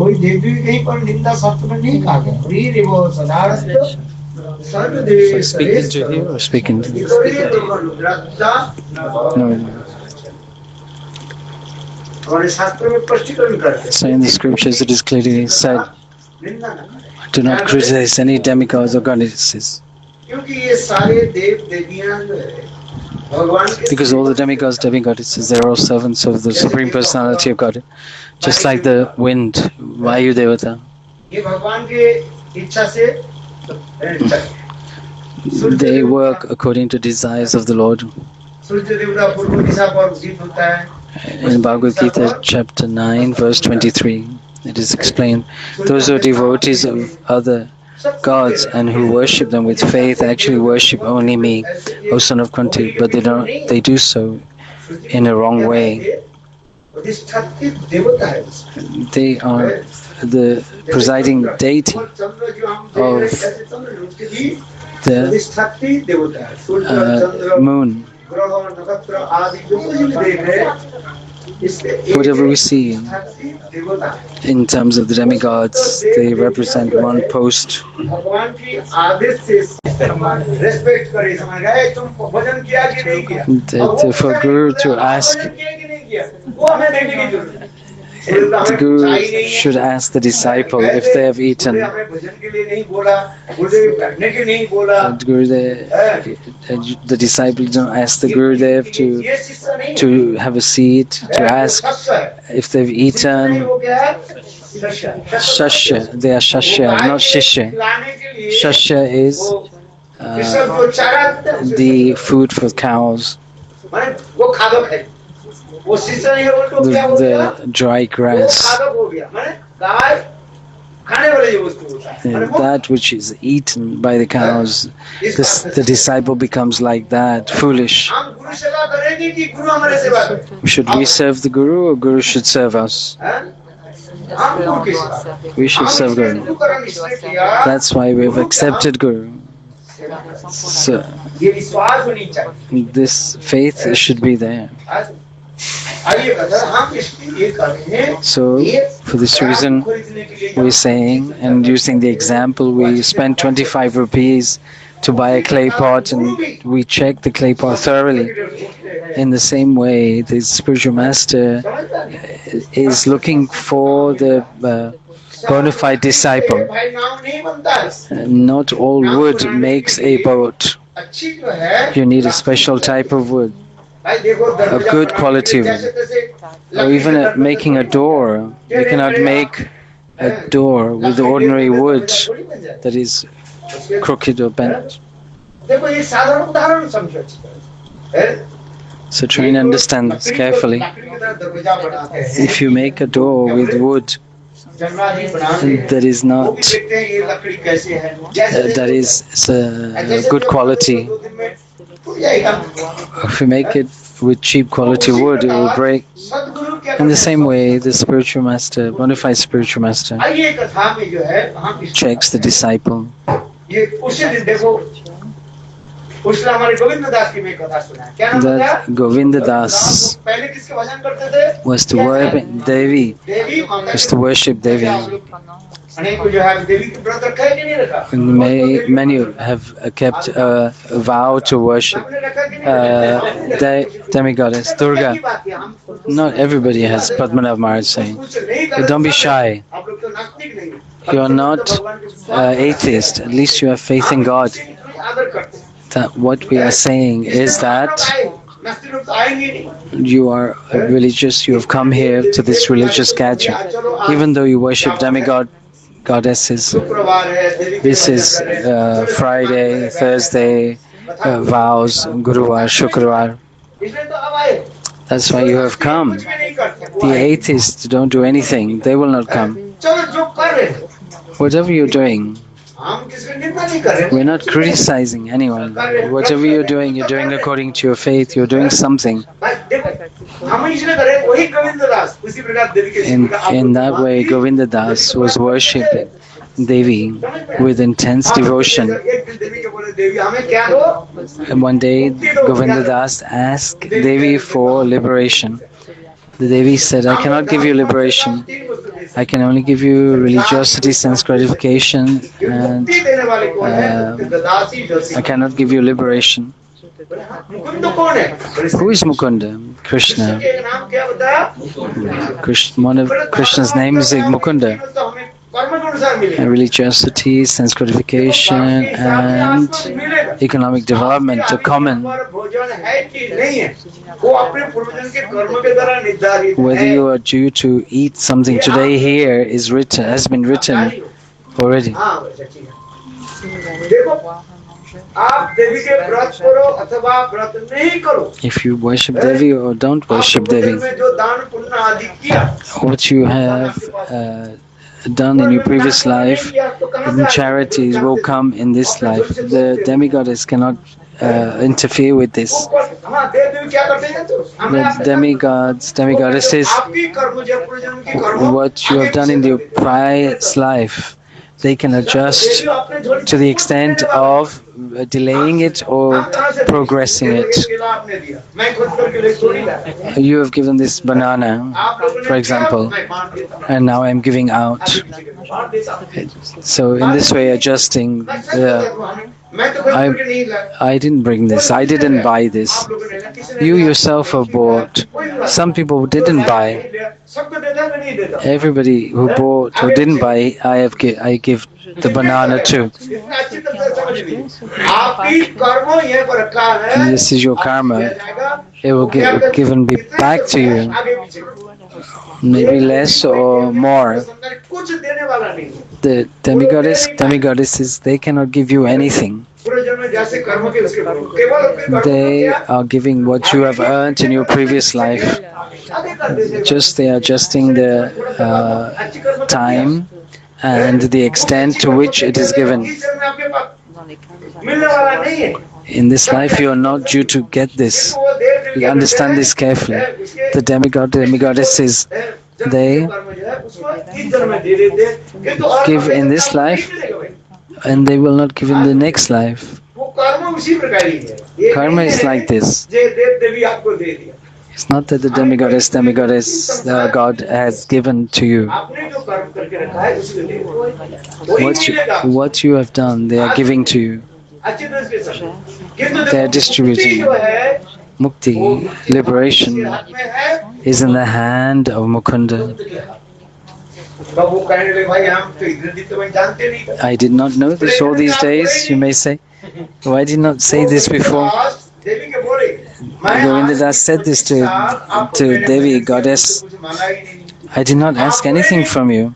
कोई देवी नहीं पर निंदा शास्त्र में नहीं कहा गया। Speaking to him or speaking to him? So in the scriptures it is clearly said, do not criticize any demigods or goddesses. Because all the demigods, demigoddesses, they're all servants of the Supreme Personality of God. Just like the wind, Vayu Devata. They work according to desires of the Lord. In Bhagavad Gita chapter 9 verse 23 it is explained, those who are devotees of other gods and who worship them with faith actually worship only me, O son of Kunti, but they do so in a wrong way. They are the presiding deity of the moon. Whatever we see in terms of the demigods, they represent one post. For Guru to ask, the Guru should ask the disciple if they have eaten. The disciple don't ask the Gurudev to have a seat, to ask if they've eaten. Shashya, they are Shashya, not Shishya. Shashya is the food for cows. The dry grass, that which is eaten by the cows, the disciple becomes like that, foolish. Should we serve the Guru or Guru should serve us? We should serve Guru. That's why we've accepted Guru. So, this faith should be there. So, for this reason, we're saying, and using the example, we spend 25 rupees to buy a clay pot and we check the clay pot thoroughly. In the same way, the spiritual master is looking for the bona fide disciple. Not all wood makes a boat. You need a special type of wood. A good quality wood. Or even making a door. You cannot make a door with ordinary wood that is crooked or bent. So try and understand this carefully. If you make a door with wood that is not, that is a good quality, if you make it with cheap quality wood, it will break. In the same way, the spiritual master, bona fide spiritual master, checks the disciple. That Govinda Das was to worship Devi, And many have kept a vow to worship demigoddess Durga. Not everybody has Padmanabh Maharaj saying. Don't be shy. You are not atheist. At least you have faith in God. That what we are saying is that you are religious, you have come here to this religious gathering. Even though you worship goddesses, this is Friday, Thursday, vows, Guruvar, Shukruvar. That's why you have come. The atheists don't do anything, they will not come. Whatever you're doing, we're not criticizing anyone. Whatever you're doing according to your faith, you're doing something. In that way, Govinda Das was worshipping Devi with intense devotion. And one day, Govinda Das asked Devi for liberation. The Devi said, I cannot give you liberation. I can only give you religiosity, sense gratification, and I cannot give you liberation. Who is Mukunda? Krishna. One of Krishna's name is Mukunda. Religiosity, sense gratification, and economic development are common. Whether you are due to eat something today here has been written already. If you worship Devi or don't worship Devi, what you have done in your previous life, in charities will come in this life. The demigoddess cannot interfere with this. The demigoddesses, what you have done in your prior life, they can adjust to the extent of delaying it or progressing it. You have given this banana, for example, and now I'm giving out. So in this way, adjusting. I didn't bring this. I didn't buy this. You yourself have bought. Some people didn't buy. Everybody who bought or didn't buy, I give the banana to. And this is your karma. It will given be back to you. Maybe less or more. The demigoddesses, they cannot give you anything. They are giving what you have earned in your previous life. Just they are adjusting the time and the extent to which it is given. In this life, you are not due to get this. You understand this carefully. The demigoddesses, they give in this life and they will not give in the next life. Karma is like this. It's not that the demigoddess, God has given to you. What you have done, they are giving to you. They are distributing. Mukti, liberation, is in the hand of Mukunda. I did not know this all these days, you may say. Why did not say this before? Govindadas said this to Devi, goddess. I did not ask anything from you.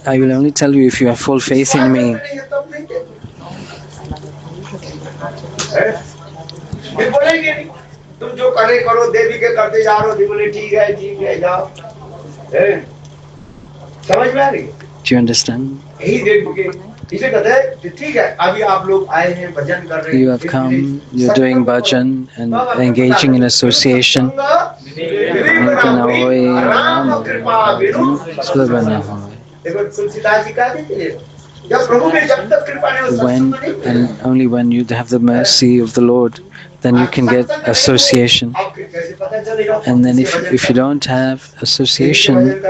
I will only tell you if you have full faith in me. Do you understand? You have come, you're doing bhajan and engaging in association. When and only when you have the mercy of the Lord, then you can get association. And then if you don't have association,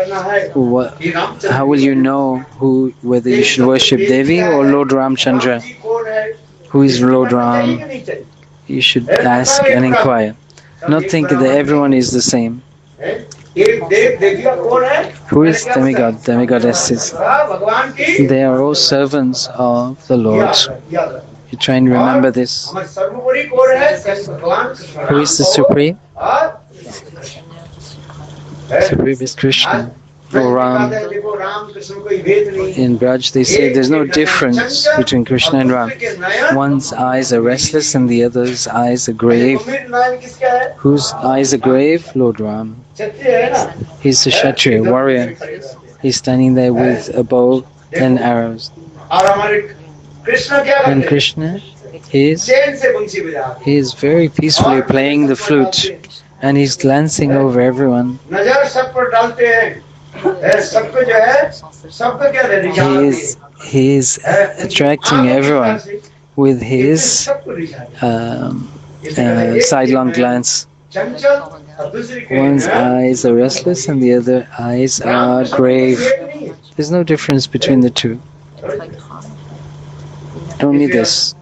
how will you know whether you should worship Devi or Lord Ramchandra? Who is Lord Ram? You should ask and inquire. Not think that everyone is the same. Who is demigod? Demigoddesses. They are all servants of the Lord. You try and remember this. Who is the Supreme? Supreme is Krishna or Ram. In Braj they say there's no difference between Krishna and Ram. One's eyes are restless and the other's eyes are grave. Whose eyes are grave? Lord Ram. He's a Kshatriya, warrior. He's standing there with a bow and arrows. And Krishna is very peacefully playing the flute and he's glancing over everyone. He is attracting everyone with his sidelong glance. One's eyes are restless and the other eyes are grave. There's no difference between the two. Only this.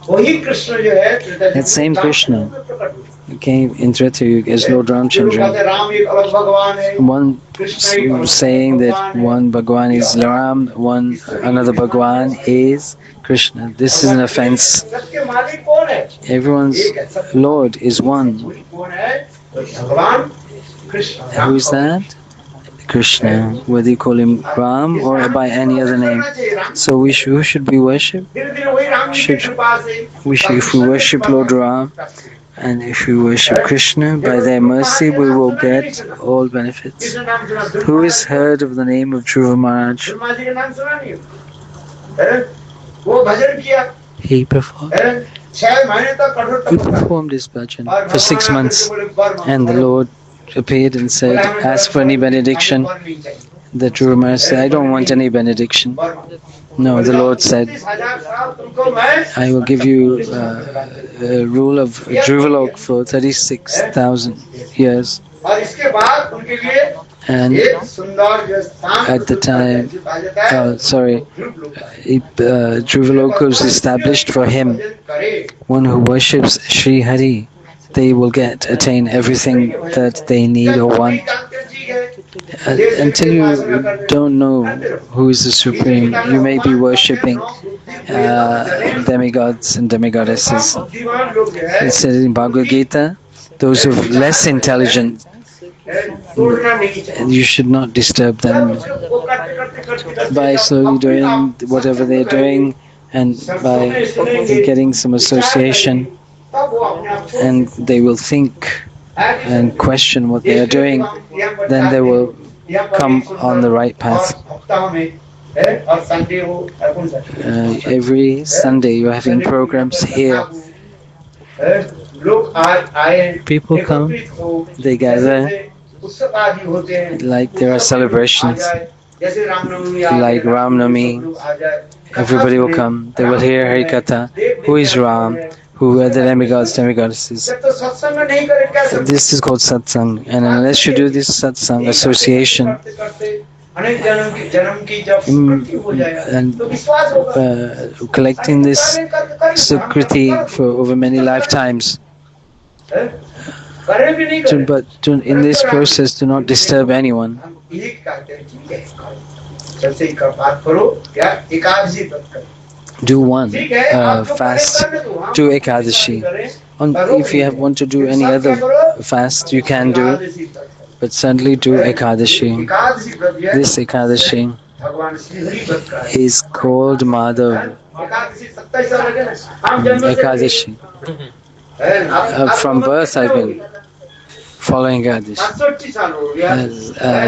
That same Krishna came in Treta Yuga as Lord Ramchandra. One saying that one Bhagwan is Ram, another Bhagwan is Krishna. This is an offense. Everyone's Lord is one. Who is that? Krishna, whether you call him Ram or by any other name. So who should we worship? If we worship Lord Ram and if we worship Krishna, by their mercy we will get all benefits. Who has heard of the name of Dhruva Maharaj? He performed his bhajan for 6 months, and the Lord appeared and said, ask for any benediction. The Dhruva Maharaj said, I don't want any benediction. No, the Lord said, I will give you a rule of Dhruvalok for 36,000 years. And at the time, Dhruvalok was established for him. One who worships Sri Hari, they will attain everything that they need or want. Until you don't know who is the Supreme, you may be worshipping demigods and demigoddesses. It said in Bhagavad Gita, those who are less intelligent, you should not disturb them by slowly doing whatever they're doing and by getting some association, and they will think and question what they are doing, then they will come on the right path. Every Sunday you're having programs here. People come, they gather, like there are celebrations, like Ram Navami. Everybody will come, they will hear Harikatha. Who is Ram? Who are the demigods, demigoddesses? This is called satsang, and unless you do this satsang association, and collecting this sukriti for over many lifetimes, in this process, do not disturb anyone. Do one fast, do Ekadashi. If you want to do any other fast, you can do, but certainly do Ekadashi. This Ekadashi is called Madhav. Ekadashi. From birth I've been following Ekadashi.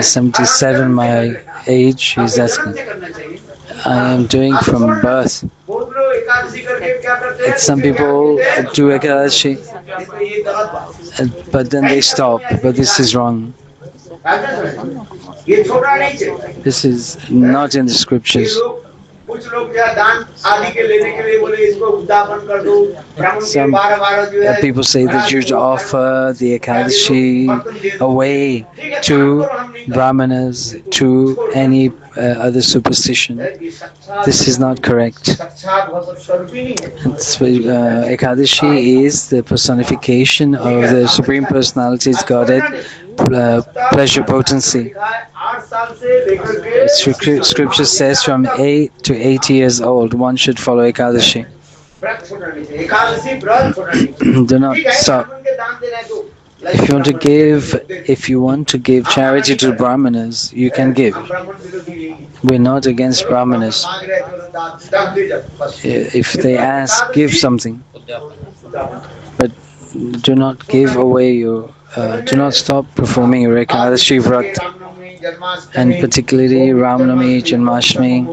77 my age, he's asking. I am doing from birth. Some people do Ekadashi, but then they stop. But this is wrong. This is not in the scriptures. Some people say that you should offer the Ekadashi away to Brahmanas, to any other superstition. This is not correct. Ekadashi is the personification of the Supreme Personality's Godhead, pleasure potency. Scripture says from 8 to 80 years old one should follow Ekadashi. Do not stop. If you want to give charity to Brahmanas, you can give. We're not against Brahmanas. If they ask, give something. But do not give away your do not stop performing your Ekadashi Vrat, and particularly Ram Navami, Janmashtami,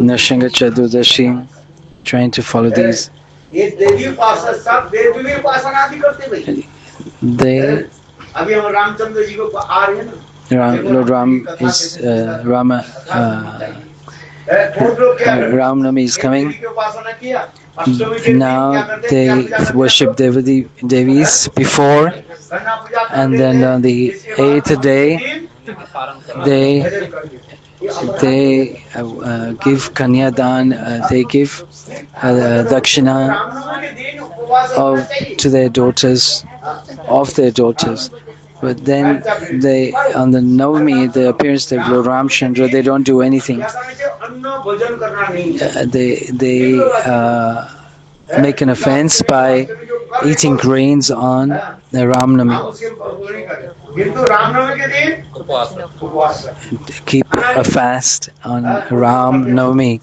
Narsingha Chaturdashi, trying to follow these. Lord Ram is Ram Navami is coming. Now they worship Devis before, and then on the 8th day they give kanyadan, they give dakshina to their daughters, of their daughters. But then they, on the Navami, the appearance of Lord Ramchandra, they don't do anything. They make an offense by eating grains on the Ramnami. Keep a fast on Ram Navami.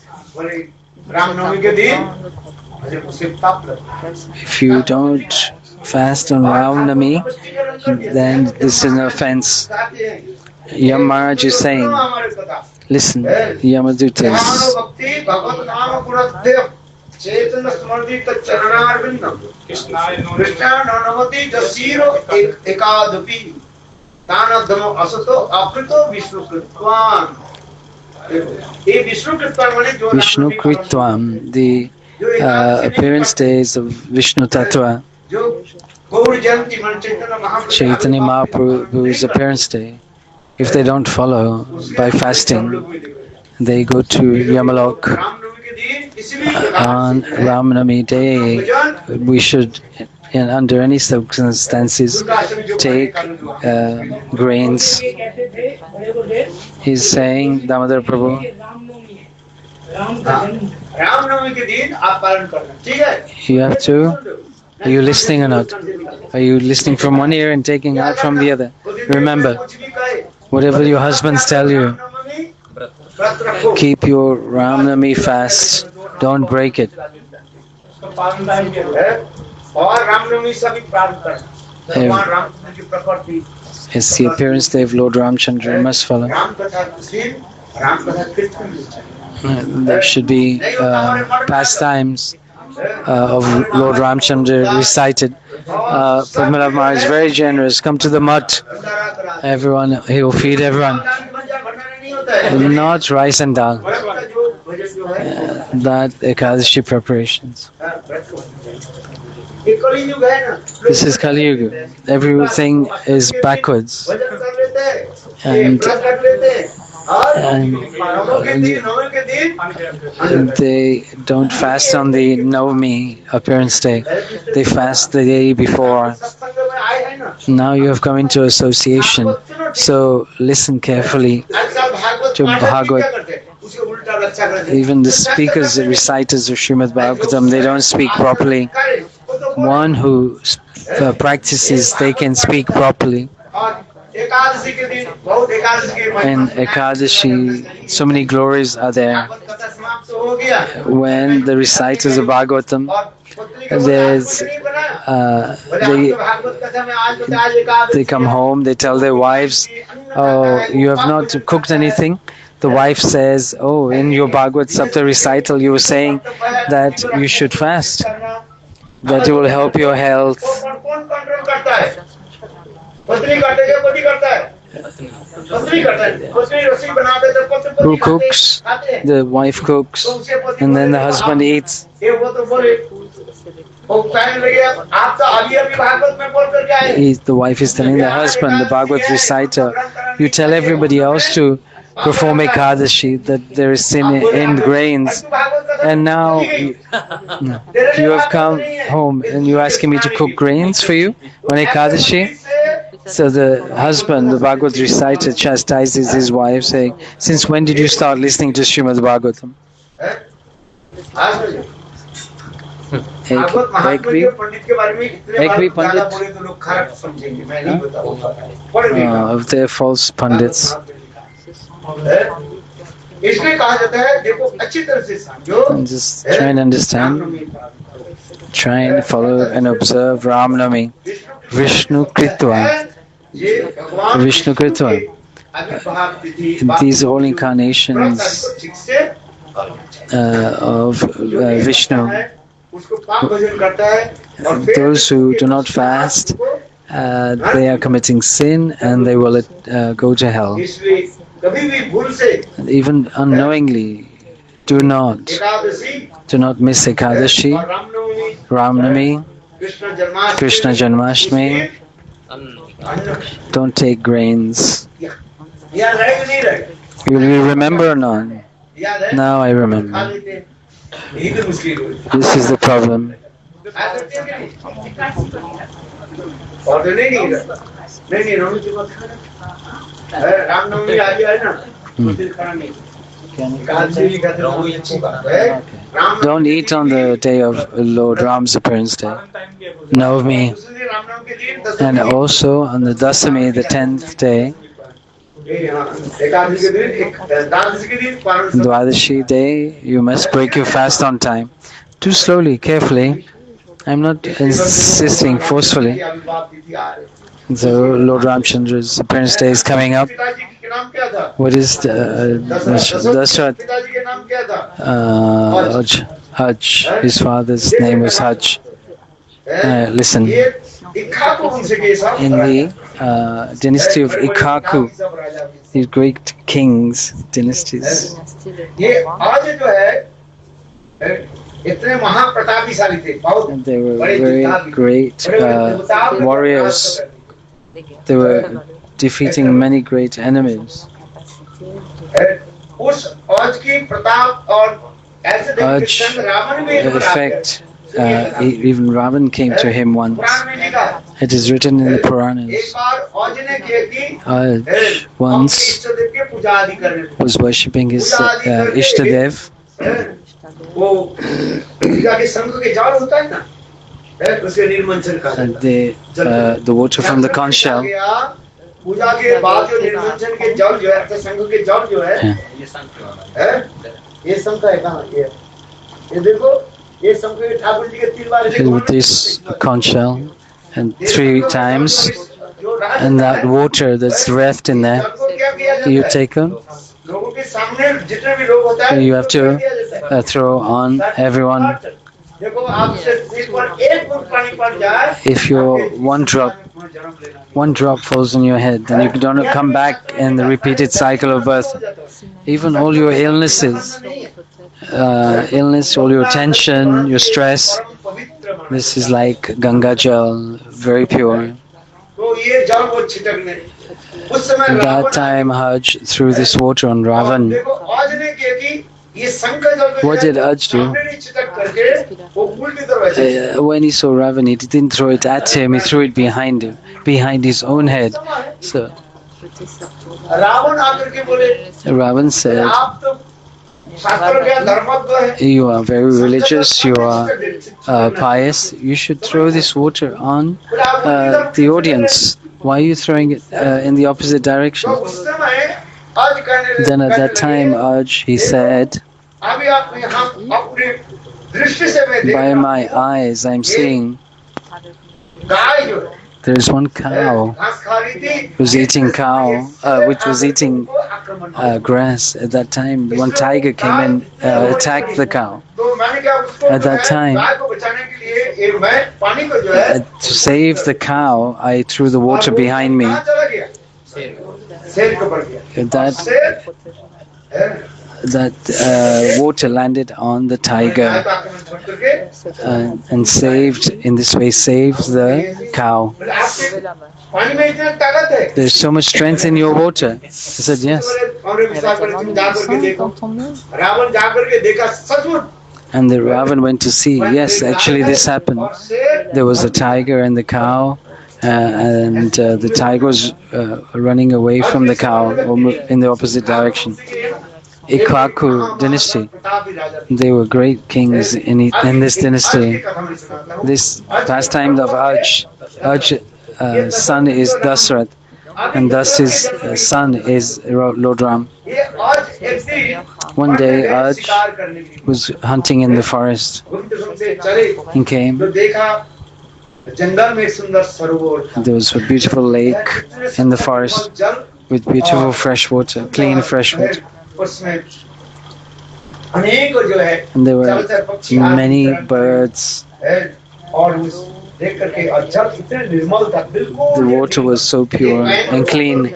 If you don't fast on Ram Navami, then this is an offense. Yam Maharaj is saying, listen, Yamadutas, चेतन स्मृति चरणारविंदम कृष्णानवति जसीरो एकादपि तानदम असतो अकृतो विष्णुकृत्वान ये विष्णुकृत्वान माने जो Vishnukritvam, the appearance days of Vishnu Tattva. Chaitanya Mahaprabhu's appearance day. If they don't follow by fasting, they go to Yamalok. On Ramanami day, we should, under any circumstances, take grains. He's saying, Damodar Prabhu, you have to. Are you listening or not? Are you listening from one ear and taking out from the other? Remember, whatever your husbands tell you, keep your Ramnami fast. Don't break it. It's the appearance day of Lord Ramchandra. You must follow. There should be pastimes of Lord Ramchandra recited. Padmanabh Maharaj is very generous. Come to the mutt. Everyone, he will feed everyone. Not rice and dal. That Ekadashi preparations. This is Kali Yuga. Everything is backwards. And they don't fast on the Navami appearance day. They fast the day before. Now you have come into association. So listen carefully to Bhagavad. Even the speakers, the reciters of Srimad Bhagavatam, they don't speak properly. One who practices, they can speak properly. In Ekadashi, so many glories are there. When the reciters of Bhagavatam, they come home, they tell their wives, oh, you have not cooked anything. The wife says, oh, in your Bhagavad Sapta recital, you were saying that you should fast, that it will help your health. Who cooks? The wife cooks, and then the husband eats. The wife is telling the husband, the Bhagavad reciter, you tell everybody else to perform Ekadashi, that there is sin in grains, and now you have come home and you're asking me to cook grains for you on Ekadashi? So the husband, the Bhagavad reciter, chastises his wife, saying, since when did you start listening to Srimad Bhagavatam? Of their false pundits. And just try and understand, try and follow and observe Ramnami, Vishnu Kritva. Vishnu Kritva. These are all incarnations of Vishnu. Those who do not fast, they are committing sin and they will go to hell. And even unknowingly, Do not miss Ekadashi, Ramnami, Krishna Janmashtami. Don't take grains. Will you remember or not? Now I remember. This is the problem. Don't eat on the day of Lord Ram's appearance day, Navami, and also on the Dasami, the 10th day, Dwadashi day, you must break your fast on time. Too slowly, carefully. I'm not insisting forcefully. So Lord Ramchandra's appearance day is coming up. What is Dashrath? Hajj. His father's name was Hajj. Listen. In the dynasty of Ikkaku, these great kings, dynasties, and they were very great warriors. They were defeating many great enemies. Hajj effect, even Ravan came to him once. It is written in the Puranas. Hajj once was worshipping his Ishtadev. And the water from the conch shell. With this conch shell, and 3 times, and that water that's left in there, you take them. You have to throw on everyone. If your one drop falls on your head, then you don't come back in the repeated cycle of birth. Even all your illnesses, all your tension, your stress, this is like Ganga Jal, very pure. At that time, Hajj threw this water on Ravan. What did Hajj do? When he saw Ravan, he didn't throw it at him, he threw it behind him, behind his own head. So Ravan said, you are very religious, you are pious, you should throw this water on the audience. Why are you throwing it in the opposite direction? Then at that time, Hajj, he said, by my eyes I'm seeing there is one cow which was eating grass. At that time, one tiger came and attacked the cow. At that time, to save the cow, I threw the water behind me. That water landed on the tiger and saved the cow. There's so much strength in your water. He said, yes. And the Ravan went to see, yes, actually this happened. There was a tiger and the cow, and the tiger was running away from the cow in the opposite direction. Ikkaku dynasty, they were great kings in this dynasty. This pastime of Hajj, son is Dashrath, and thus his son is Lord Ram. One day Hajj was hunting in the forest. He came. There was a beautiful lake in the forest with beautiful fresh water, clean fresh water. And there were many birds. The water was so pure and clean.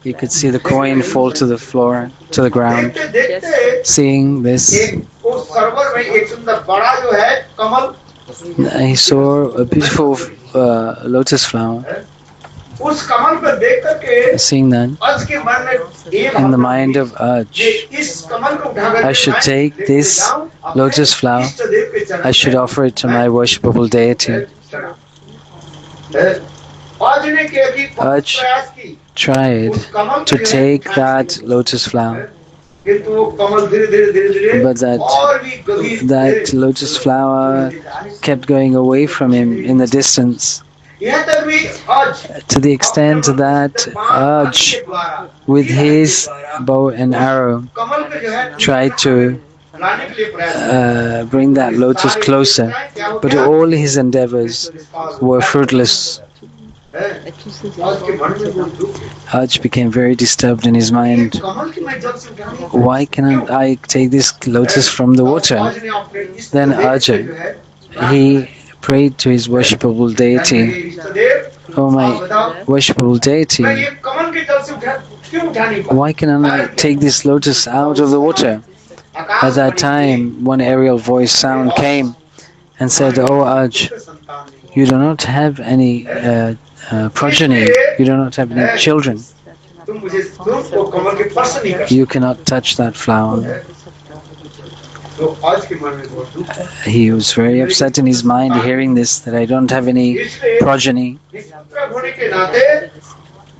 You could see the coin fall to the floor, to the ground. देखते देखते Seeing this, एक उस सरोवर में एक सुंदर बड़ा जो है कमल, he saw a beautiful lotus flower. उस कमल को देख करके Seeing that, आज के मन में एक in the mind of Aj, इस कमल को उठा करके I should take this lotus flower, I should offer it to my worshipable deity. आज ने क्या कि Aj प्रयास की tried to take that lotus flower, किंतु वो कमल धीरे धीरे धीरे धीरे but और भी गंभीर that lotus flower kept going away from him in the distance, यहाँ तक भी आज to the extent that Aj, with his bow and arrow, कमल पे जो है tried to लाने के लिए प्रयास bring that lotus closer, but all his endeavors were fruitless. आज के मन में वो दुख है। Aj became very disturbed in his mind. कमल की मैं जल से उठाने Why cannot I take this lotus from the water? आज ने अपने इष्ट Then देव Aj, से जो है, he prayed to his worshipable deity. इष्ट देव, Oh आप my बताओ, worshipable deity, मैं ये कमल के जल से क्यों उठा नहीं पाया? why cannot I take this lotus out of the water? At that time, one aerial voice sound came and said, Oh Aj, you do not have any progeny, you do not have any children. तुम मुझे तुमको कमल के स्पर्श नहीं कर You cannot touch that flower. तो आज के मन में बहुत दुख है। He was very upset in his mind hearing this, that I don't have any progeny. इस पुत्र होने के नाते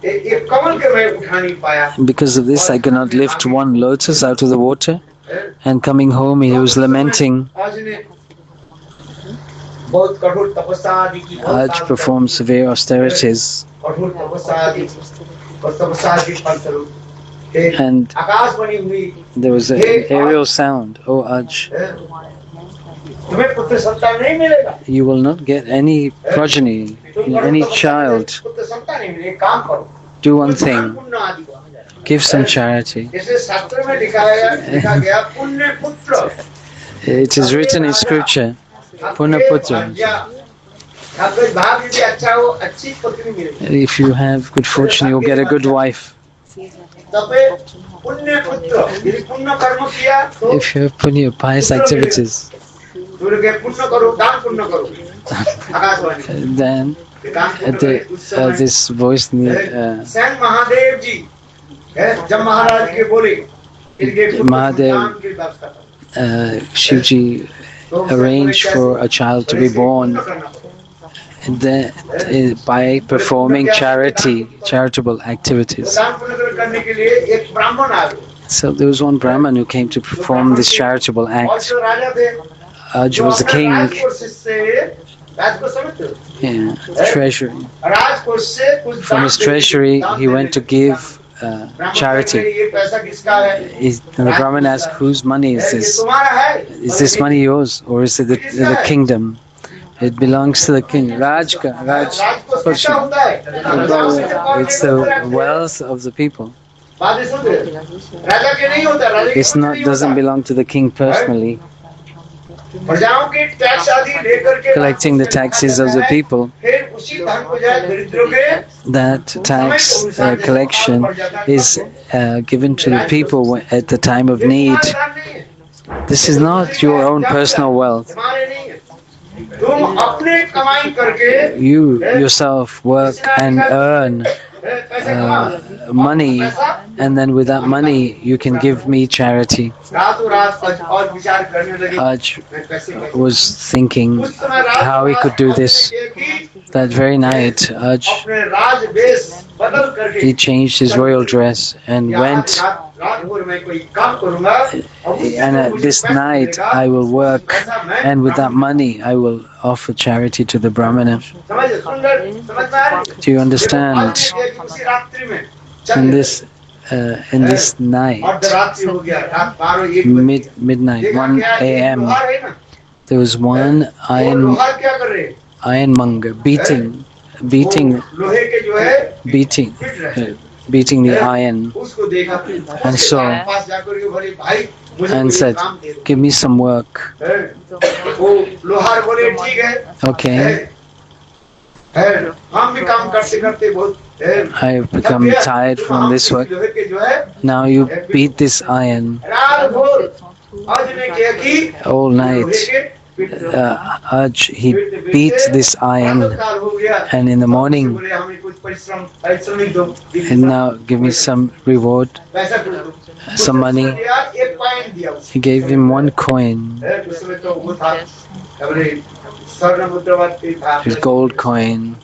एक कमल के मैं उठा नहीं पाया। Because of this, I could not lift one lotus out of the water. And coming home, he was lamenting. आज ने बहुत कठोर तपस्या आदि की Aj performed severe austerities, कठोर तपस्या आदि और तपस्या के फलस्वरूप एक and आकाश बनी हुई there was an aerial sound. Oh Aj, तुम्हें पुत्र संतान नहीं मिलेगा, you will not get any progeny, any child. पुत्र संतान नहीं मिलेगा, एक काम करो, Do one thing, पुण्य आदि को give some charity. जैसे शास्त्र में लिखा गया पुण्य पुत्र It is written in scripture, Punna Putra. अगर भाग्य यदि अच्छा हो अच्छी पत्नी मिलेगी, If you have good fortune, you'll get a good wife. तबे पुण्य पुत्र यदि पुण्य कर्म किया तो If you have punya, pious activities, दूर के पुण्य करो, दान पुण्य करो, आकाशवाणी then this voice, स्वयं महादेव जी जब महाराज के बोले इनके पुत्र Mahadev, संतान की व्यवस्था करो, Shivji arranged for a child to be born by performing charitable activities. दान पुण्य करने के लिए एक ब्राह्मण आ गए, So there was one Brahman who came to perform this charitable और act. जो राजा थे Aj was the king, राजकोष से राजकोष समझते हो, yeah, treasury. राजकोष से कुछ From his treasury, he went to give charity. ये पैसा किसका है? And the Brahman asked, whose money is ये this? तुम्हारा है? Is this money yours, or is it the kingdom? It belongs to the king. Raj राजकोष किसका होता है? It's the wealth of the people. बातें सुन रहे हो? राजा के नहीं होता, राजा के It's not नहीं doesn't होता। belong to the king personally. प्रजाओं की टैक्स आदि लेकर के Collecting the taxes of the people, फिर उसी धन को जाए दरिद्रों के that tax collection is given to the people at the time of need. This is not your own personal wealth. तुम्हारे नहीं है, तुम अपने कमाई करके You yourself work and earn पैसे कमाओ, money, and then with that money you can give me charity. रातों रात और विचार करने लगे, Aj मैं कैसे करूं? was thinking उस समय रात how he could do this. That very night, Aj, अपने राज वेश बदल करके he changed his royal dress and went, रात भर मैं कोई काम करूंगा और उससे and at मुझे this पैसा night मिलेगा, I will work, पैसा मैं and with that money I will offer charity to the Brahmana. समझ सुंदर समझ में आ रही है? Do you understand? उसी रात्रि में In this night, अर्धरात्रि हो गया, रात 12-1 midnight, 1 a.m., लोहार है ना, there was one वो लोहार क्या कर रहे हैं? ironmonger beating लोहे के जो है beating the iron, उसको देखा and so पास जाकर के बोले भाई मुझे and कोई said, काम दे दो, give me some work. वो लोहार बोले ठीक है, Okay, है हम भी काम करते करते बहुत I have become tired from this work. लोहे के जो है Now you beat this iron रात भर आज ने किया कि all night. लोहे के पीठ Aj, he beats this iron, काल हो गया and in the morning, बोले हमें कुछ परिश्रमिक दो and now give me some reward, पैसा दो some money. यार एक कॉइन दिया उसको He gave him 1 coin, उसमें तो वो था अपने स्वर्ण मुद्रावती था his gold coin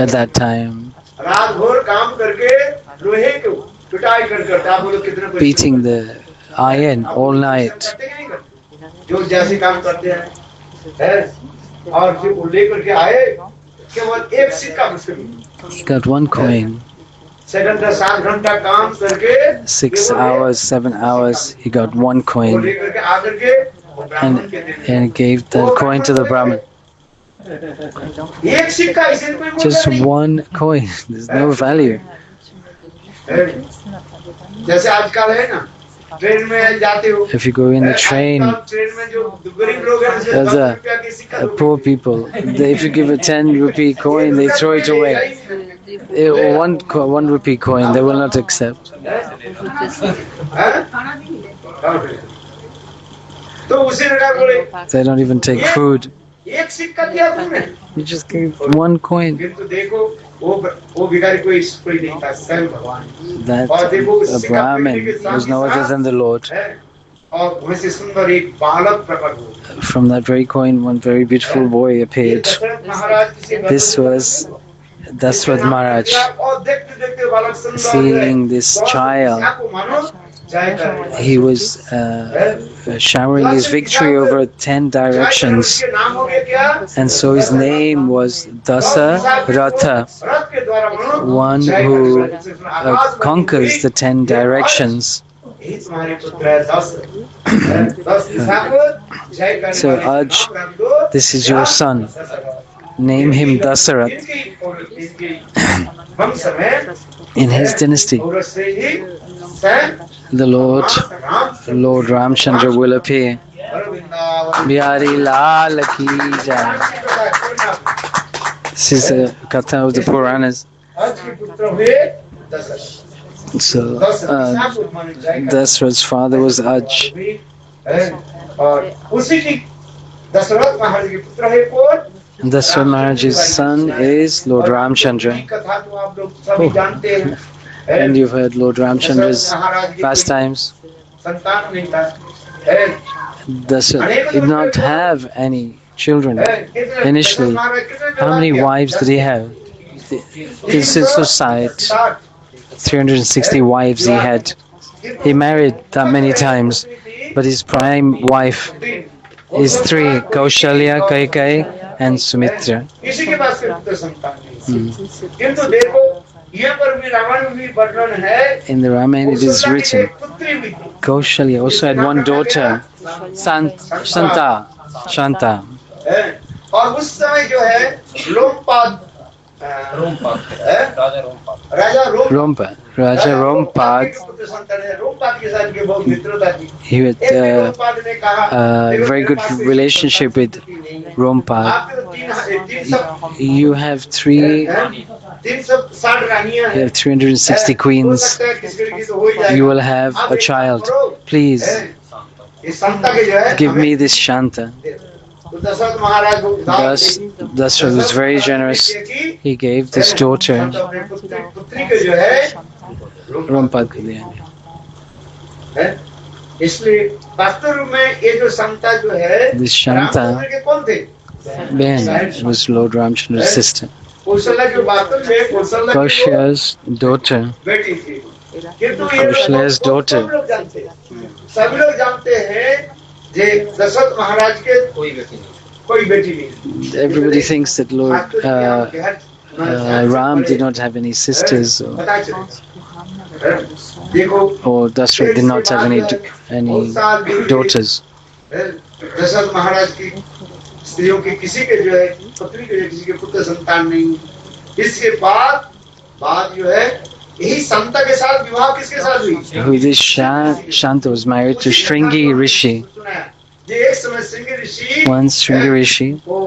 at that time, रात भर काम करके लोहे को पिटाई कर आप बोलो कितने beating the iron all night. जो जैसे काम करते हैं और फिर वो लेकर के आए केवल एक सिक्का मुझसे He got 1 coin. 7 घंटा काम करके 6 hours, 7 hours, he got 1 वो coin, लेकर के आकर के वो ब्राह्मण के दे दिया। and gave the coin to the Brahmin. एक सिक्का इसमें कोई मूल्य Just नहीं। 1 coin, there's no value. जैसे आजकल है ना ट्रेन में जाते हो If you go in the train, train में जो गरीब लोग हैं उनसे there's 10 रुपया की सिक्का दो। poor people. If you give a 10 rupee coin, they throw it away. 1 rupee coin, they will not accept. तो उसी प्रकार बोले They don't even take food. एक सिक्का दिया तुमने You just gave 1 coin. किंतु देखो वो भिखारी कोई नहीं था स्वयं भगवान That a Brahmin was no other than the Lord. है और वैसे सुंदर एक बालक प्रकट हुआ From that very coin, one very beautiful boy appeared. Dasharath महाराज किसी This was Dashrath Maharaj. और देखते देखते बालक सुंदर Seeing this child, आपको मानो जय कर he was showering his victory over 10 directions. उसके नाम हो गया क्या And so his name was Dasaratha, रथ के द्वारा मानो one who conquers the 10 directions. यही तुम्हारे पुत्र है 10 दिशापुर जय करने So वाले Aj, नाम रख दो। this is your son. Name him Dasarath. इनकी वंश में In his dynasty, औरत से ही स्वयं the Lord Ram Ramchandra will appear. Vrindavan Bihari Lal ki jai. This is the Katha of the Puranas. आज के पुत्र हुए दशरथ So, दिशापुर माने जय कर Dashrath's father was Aj. और उसी की दशरथ महाराज के पुत्र है कौन And Dashrath Maharaj's son is Lord Ramchandra. कथा तो आप लोग सभी जानते हैं And you've heard Lord Ramchandra's pastimes. संतान नहीं था Dashrath did not have any children initially. How many wives did he have? This is society. 360 wives he had. He married that many times, but his prime wife is 3: Kaushalya, Kaikai, and Sumitra. किसी के पास कोई पुत्र संतान नहीं किंतु देखो यहाँ पर भी रामायण में भी वर्णन है In the Ramayana it is written, पुत्री भी थी Kaushalya also had 1 daughter, Shanta. और उस समय जो है लोमपाद राजा Raja Rompad, पुत्र संतान है रोमपाद के साथ के बहुत मित्रता थी he had एक दिन रोमपाद ने कहा a very good relationship with Rompad. आपके तो 360 You have रानियां हैं 360 queens. हो सकता है किसी की तो हो ही जाएगा You will have a child. Please ये संता के जो है give me this Shanta. तो दशरथ महाराज को Thus, Dashrath was very generous. He gave this daughter अपने पुत्री के जो है Rompad ko diya. है इसलिए वास्तव रूप में ये जो संता जो है This Shanta, रामचंद्र के कौन थे Ben, was Lord Ramchandra's sister. Kaushalya की वास्तव में कौशल्या की Kaushalya's daughter. बेटी थी किंतु ये Kaushalya's daughter. सभी लोग जानते हैं जे दशरथ महाराज के कोई बेटी नहीं Everybody thinks that Lord Ram did not have any sisters, पता चले देखो or Dashrath did not have any daughters. Dasharath महाराज की स्त्रियों के किसी के जो है पत्नी के किसी के पुत्र संतान नहीं इसके बाद जो है यही संता के साथ विवाह किसके साथ हुई Who this Shanta was married to Shringi Rishi. ये एक समय श्रृंगी ऋषि Once Shringi Rishi वो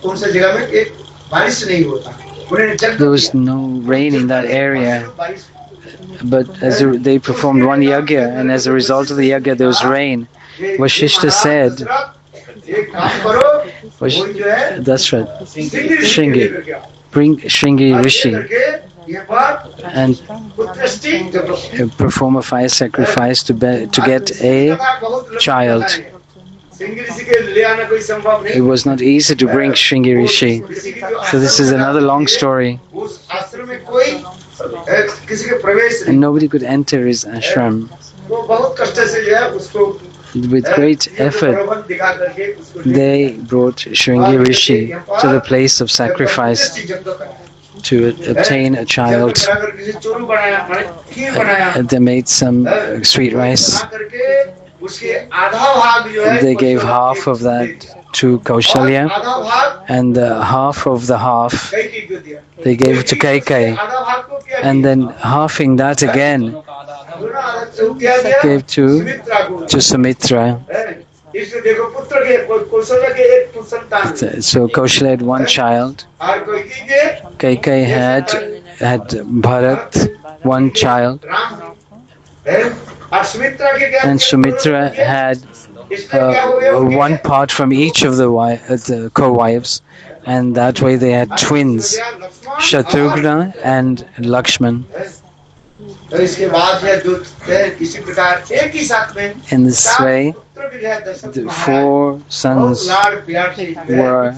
कौन सा जगह में एक बारिश नहीं होता, उन्हें जग There was no rain in that area, but they performed one yagya, and as a result of the yagya, there was rain. Vashishta said, एक काम करो, कोई जो है that's right, Shringi Shringi, bring Shringi Rishi and perform a fire sacrifice to get a child. It was not easy to bring Shringi Rishi. So this is another long story. And nobody could enter his ashram. With great effort, they brought Shringi Rishi to the place of sacrifice to obtain a child. They made some sweet rice. They gave half of that to Kaushalya, and half of the half they gave to Kaikai, and then halving that again gave to Sumitra. So Kaushalya had one child, Kaikai had Bharat, one child, and Sumitra had one part from each of the co-wives, and that way they had twins, Shatrughna and Lakshman. In this way, the 4 sons were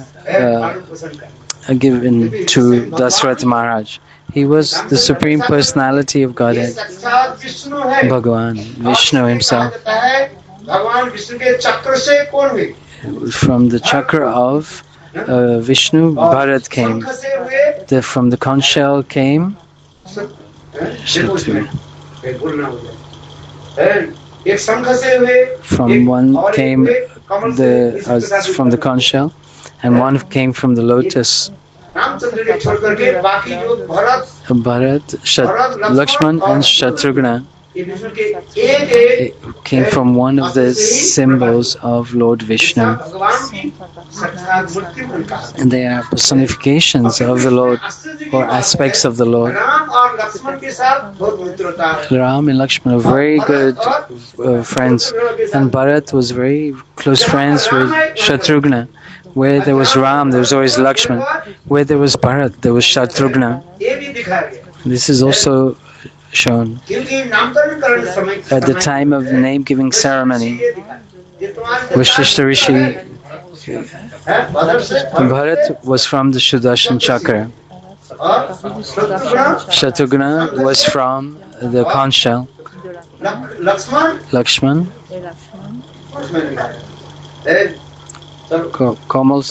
given to Dasarath Maharaj. He was the Supreme Personality of Godhead, Bhagavan, Vishnu himself. From the chakra of Vishnu, Bharat came. From the conch shell came Shatru. From one came from the conch shell, and one came from the lotus. Bharat, Lakshman and Shatrughna came from one of the symbols of Lord Vishnu. And they are personifications of the Lord, or aspects of the Lord. Ram and Lakshman are very good friends, and Bharat was very close friends with Shatrughna. Where there was Ram, there was always Lakshman. Where there was Bharat, there was Shatrughna. This is also shown at the time of the name-giving ceremony. Vashishta Rishi, Bharat was from the Sudarshan Chakra. Shatrughna was from the conch shell. Lakshman, Komal.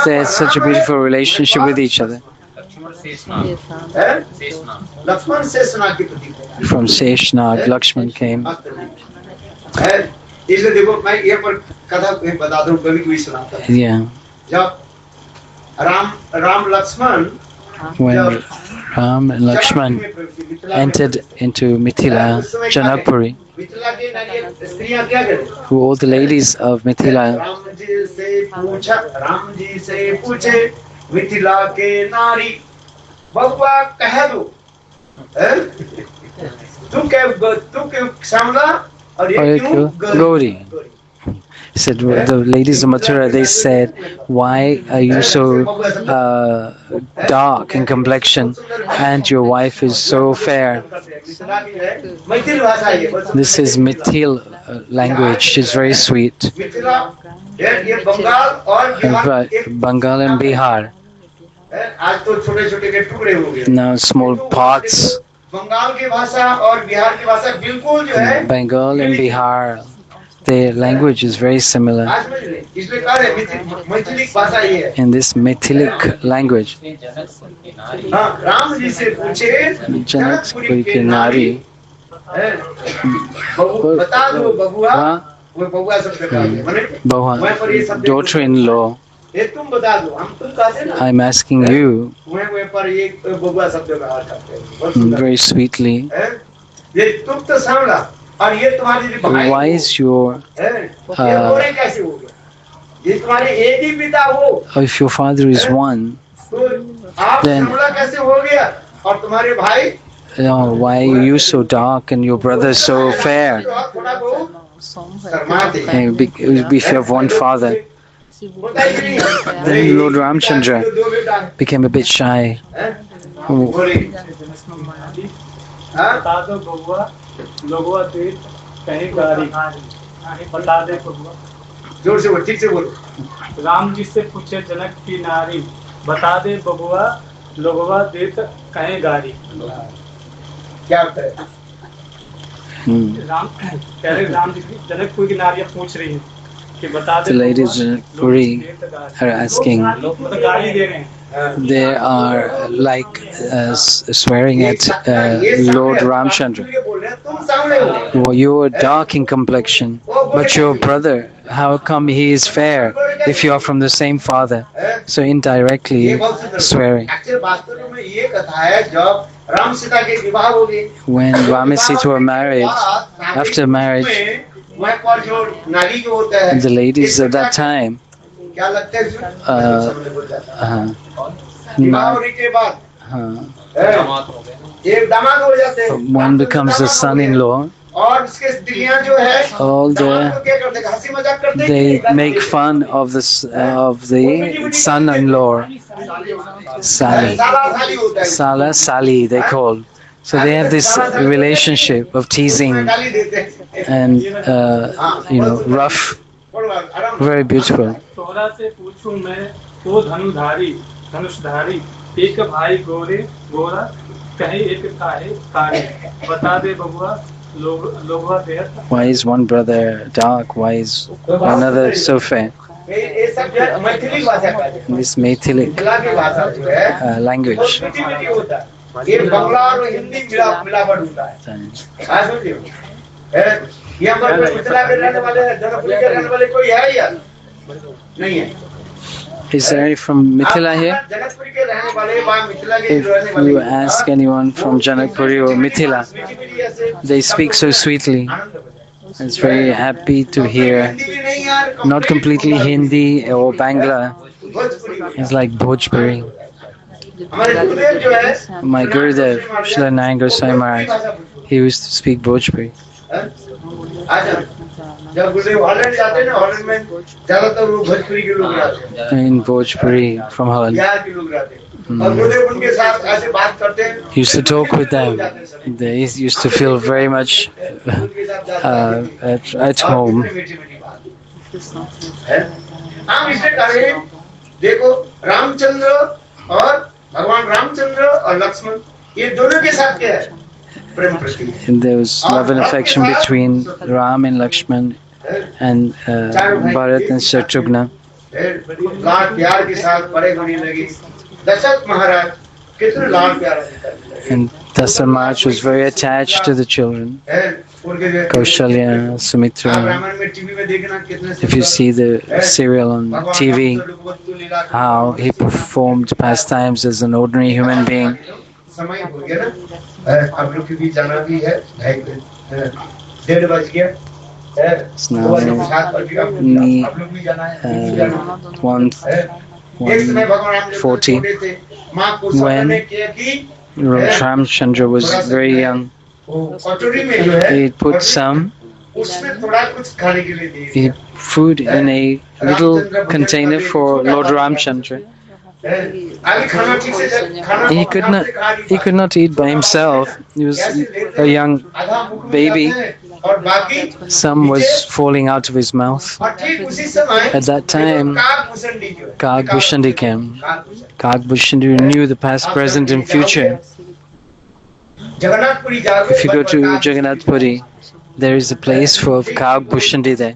They had such a beautiful relationship with each other. From Seshnag, Lakshman came. Yeah. When Ram and Lakshman entered into Mithila, Janakpuri, who all the ladies of Mithila Gauri. Said the ladies of Mathura, they said, why are you so dark in complexion and your wife is so fair? This is Mithil language, it's very sweet. But Bengal and Bihar, now small parts. Bengal and Bihar, their language is very similar. In this Mithilic language, Janakpuri ki nari, daughter-in-law, I'm asking you very sweetly, और ये तुम्हारे जो भाई why is your ये हो रहे कैसे हो गया? ये तुम्हारे एक ही पिता हो, if your father is one, तो आप then श्यामला कैसे हो गया और तुम्हारे भाई why are you so dark and your brother so fair? थोड़ा बहुत शर्माते हैं। And if you have one father, होता ही नहीं है। then Lord Ramchandra दो बेटा है। became a bit shy. बोले हाँ? बता दो बबुआ लोगवा देख कहीं गाड़ी बता दे बबुआ। जोर से बोल, ठीक से बोलो। राम जी से पूछे जनक की नारी बता दे बबुआ लोगवा देख कहीं गाड़ी। क्या होता है? राम कह रहे राम जी जनकपुर की नारियां पूछ रही हैं कि बता दे The ladies in Puri are asking, मतलब गाली दे रहे हैं। they are like swearing at Lord Ramchandra. ये बोल रहे हैं, तुम सामने हो। Well, you are dark in complexion, but your brother, how come he is fair if you are from the same father? So indirectly ये बहुत सुंदर। swearing. एक्चुअली वास्तव में ये कथा है जब राम सीता के विवाह हो गए। When Ram and Sita were married, after marriage, वहाँ पर जो नारी जो होता है, the ladies at that time, क्या लगता है इसमें? विवाह होने के बाद एक दामाद हो जाते हैं। one becomes the son-in-law. और उसके स्त्रियां जो है All दामाद को the क्या करते हैं? हंसी मजाक करते हैं कि they नहीं? make fun of the son-in-law, Sali, साला साली होता है। Sala, Sali, they call. So they have this relationship of teasing गाली देते हैं। and rough, आराम से। very beautiful. तोरा से पूछूं मैं तो धनुधारी धनुषधारी एक भाई गोरे गोरा कहीं एक काहे कारे बता दे बबुआ लोगवा देख। Why is one brother dark? Why is another so fair? ये सब जो है मैथिली भाषा का है। This Meithilic मिथिला की भाषा जो है language. बहुत मीठी होता है। ये बंगला और हिंदी मिलावट होता है। हाँ समझिए। ये हमारे मिथिला के रहने वाले जनकपुर के रहने वाले कोई है या नहीं है? Is there any from Mithila here? Janakpur के रहने वाले वहाँ मिथिला के If रहने वाले you ask anyone from Janakpuri or Mithila, they speak so sweetly. It's very happy to hear. Not completely Hindi or Bangla. It's like Bhojpuri. हमारे गुरुदेव जो है My Gurudev, Srila Nayan Goswami Maharaj, he used to speak Bhojpuri. जब गुरुदेव Holland जाते हैं ना, Holland में ज्यादातर वो भोजपुरी के लोग रहते हैं। In Bhojpuri from Holland. Bihar के लोग रहते हैं। और गुरुदेव उनके साथ ऐसे बात करते हैं। He used to talk with them. They used to feel very much at home. हम इसे करें, देखो रामचंद्र और भगवान रामचंद्र और लक्ष्मण ये दोनों के साथ क्या है? प्रेम प्रतीक। And there was love and affection between Ram and Lakshman and Bharat and Shatrughna. लाड प्यार के साथ बड़े होने लगे। दशरथ महाराज कितने लाड प्यार से And Dasar Maharaj was very attached to the children. Kaushalya, Sumitra. Ramayan में टीवी में देखना कितने If you see the serial on TV, how he performed pastimes as an ordinary human being. समय हो गया ना, आप लोग के भी जाना भी है, 1:30 बज गया। It's now आप लोग भी जाना है। 1:40. When Ramchandra was very young, he put some food in a little container for Lord Ramchandra. He could not eat by himself. He was a young baby. Some was falling out of his mouth. At that time, Kag Bhushandi came. Kag Bhushandi knew the past, present and future. If you go to Jagannath Puri, there is a place for Kag Bhushandi there.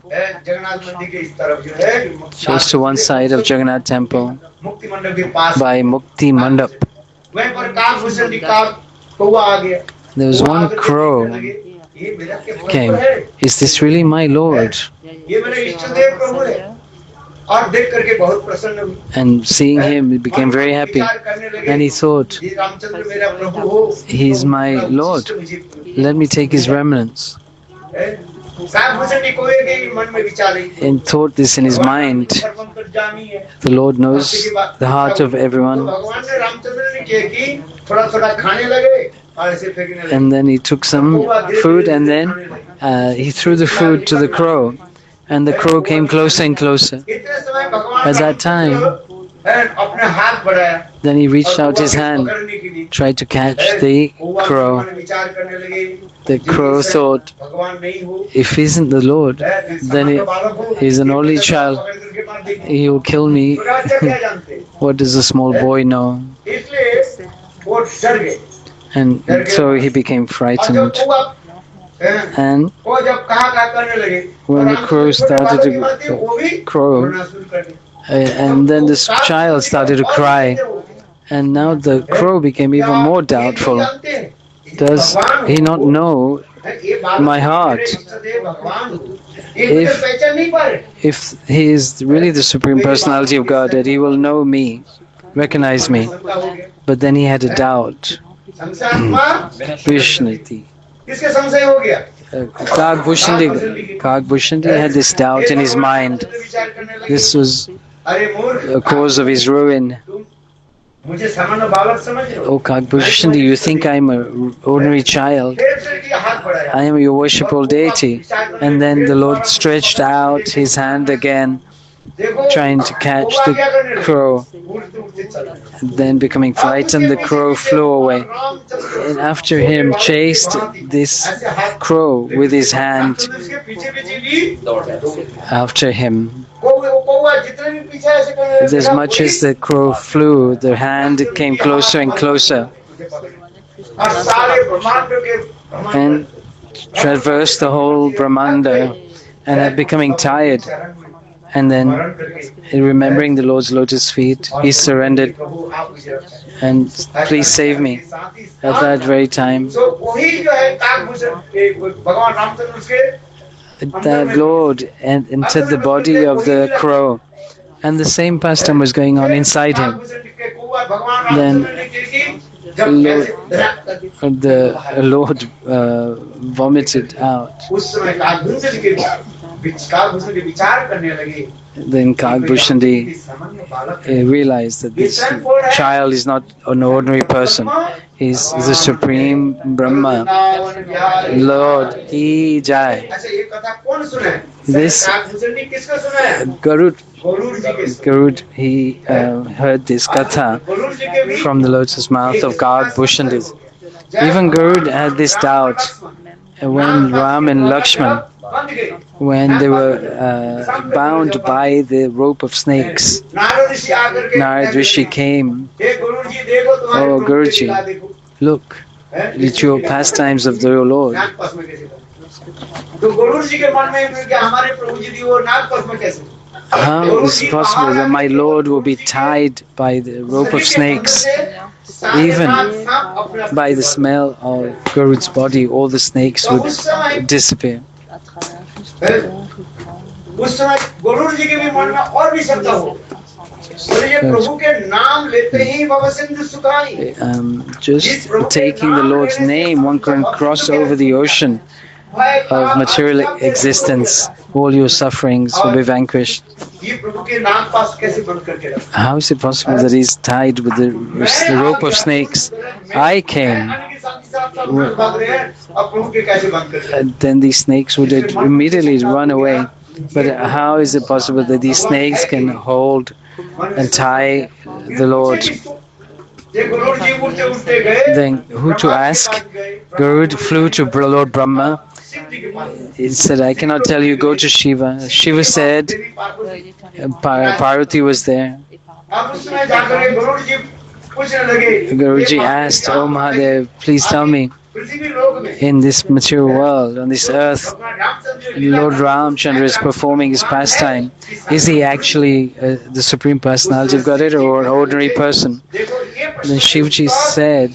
Just to one side of Jagannath temple by Mukti Mandap. There was one crow came. Is this really my Lord? And seeing him, he became very happy. And he thought, he's my Lord. Let me take his remnants. and thought this in his mind. The Lord knows the heart of everyone. And then he took some food and then he threw the food to the crow. And the crow came closer and closer. At that time, then he reached out his hand, tried to catch the crow. The crow thought, if he isn't the Lord, then he's an only child. He will kill me. What does a small boy know? And so he became frightened. And when the crow started to crow, and then this child started to cry, and now the crow became even more doubtful. Does he not know my heart? If he is really the Supreme Personality of God, that he will know me, recognize me. But then he had a doubt. Vishnati. Kagbhushandi had this doubt in his mind. This was a cause of his ruin. Oh Kagbhushandi, you think I'm an ordinary child? I am your worshipful deity. And then the Lord stretched out his hand again, trying to catch the crow. And then becoming frightened, the crow flew away. And after him chased this crow with his hand after him. As much as the crow flew, the hand came closer and closer and traversed the whole Brahmanda, and at becoming tired, and then remembering the Lord's lotus feet, he surrendered and please save me at that very time. That Lord entered the body of the crow, and the same pastime was going on inside him. Then the Lord vomited out. Then Kagbhushandi realized that this child is not an ordinary person. He's the Supreme Brahma, Lord Ki Jai. This Garud, he heard this katha from the lotus mouth of Kagbhushandi. Even Garud had this doubt when Ram and Lakshman, when they were bound by the rope of snakes. Narad Rishi came. Oh Guruji, look at your pastimes of the Lord. How is it possible that my Lord will be tied by the rope of snakes? Even by the smell of Garud's body, all the snakes would disappear. Just taking the Lord's name, one can cross over the ocean of material existence. All your sufferings will be vanquished. How is it possible that he's tied with the rope of snakes? I came. And then these snakes would immediately run away. But how is it possible that these snakes can hold and tie the Lord? Then who to ask? Garud flew to Lord Brahma. He said, I cannot tell you, go to Shiva. Shiva said, Parvati was there. Guruji asked, Oh Mahadev, please tell me, in this material world, on this earth, Lord Ramchandra is performing his pastime. Is he actually the Supreme Personality of Godhead or an ordinary person? Then Shivji said,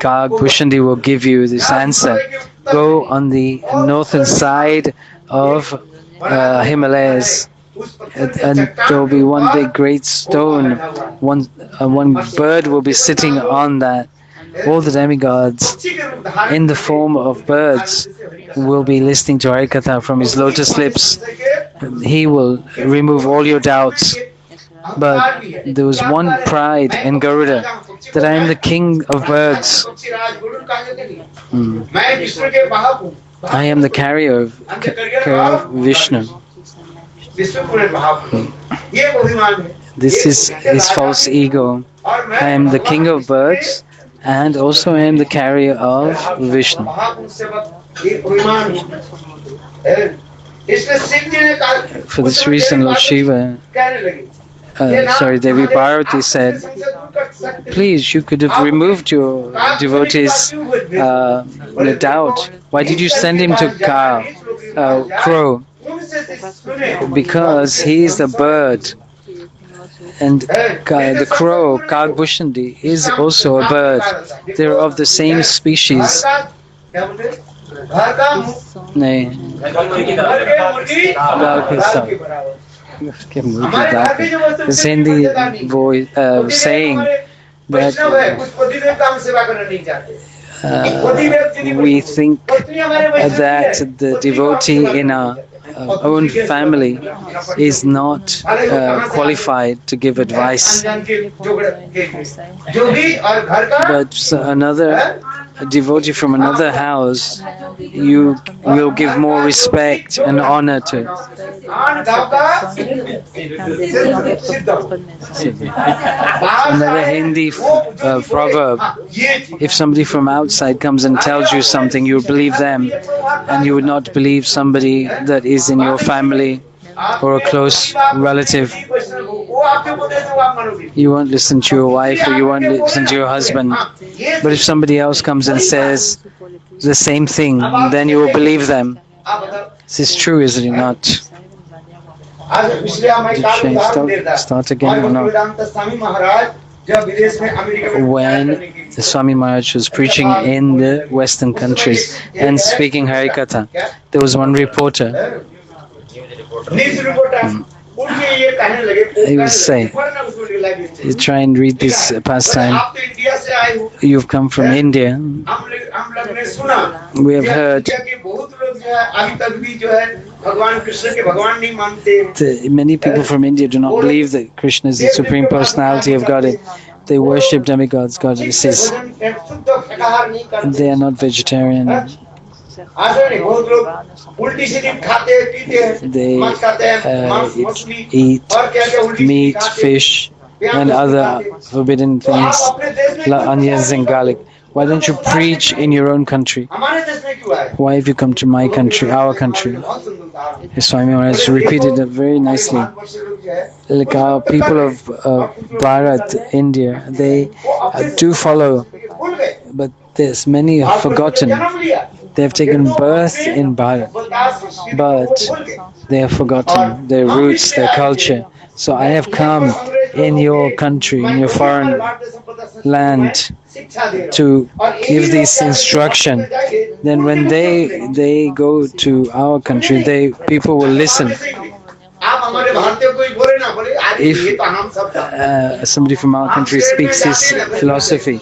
Kagbhushandi will give you this answer. Go on the northern side of Himalayas, and there will be one big great stone. One bird will be sitting on that, all the demigods in the form of birds will be listening to Harikatha from his lotus lips. He will remove all your doubts. But there was one pride in Garuda, that I am the king of birds. I am the carrier of Vishnu. This is his false ego. I am the king of birds and also I am the carrier of Vishnu. For this reason, Lord Shiva, Devi Parvati said, please, you could have removed your devotees' doubt. Why did you send him to crow? Because he is the bird. And the crow, Kagbhushandi, is also a bird. They're of the same species. This Hindi voice saying that we think that the devotee in our own family is not qualified to give advice. But another devotee from another house, you will give more respect and honor to. Another Hindi proverb, if somebody from outside comes and tells you something, you believe them, and you would not believe somebody that is in your family or a close relative. You won't listen to your wife or you won't listen to your husband. But if somebody else comes and says the same thing, then you will believe them. This is true, is it not? Start again or not? When the Swami Maharaj was preaching in the Western countries and speaking Harikatha, there was one reporter. He was saying, you try and read this pastime. You've come from India. We have heard that many people from India do not believe that Krishna is the Supreme Personality of Godhead. They worship demigods, goddesses. They are not vegetarian. They eat meat, fish, and other forbidden things, like onions and garlic. Why don't you preach in your own country? Why have you come to my country, our country? Swami Maharaj repeated it very nicely. Like our people of Bharat, India, they do follow, but there's many have forgotten. They have taken birth in Bharat, but they have forgotten their roots, their culture. So I have come in your country, in your foreign land, to give this instruction. Then when they go to our country, people will listen. If somebody from our country speaks this philosophy,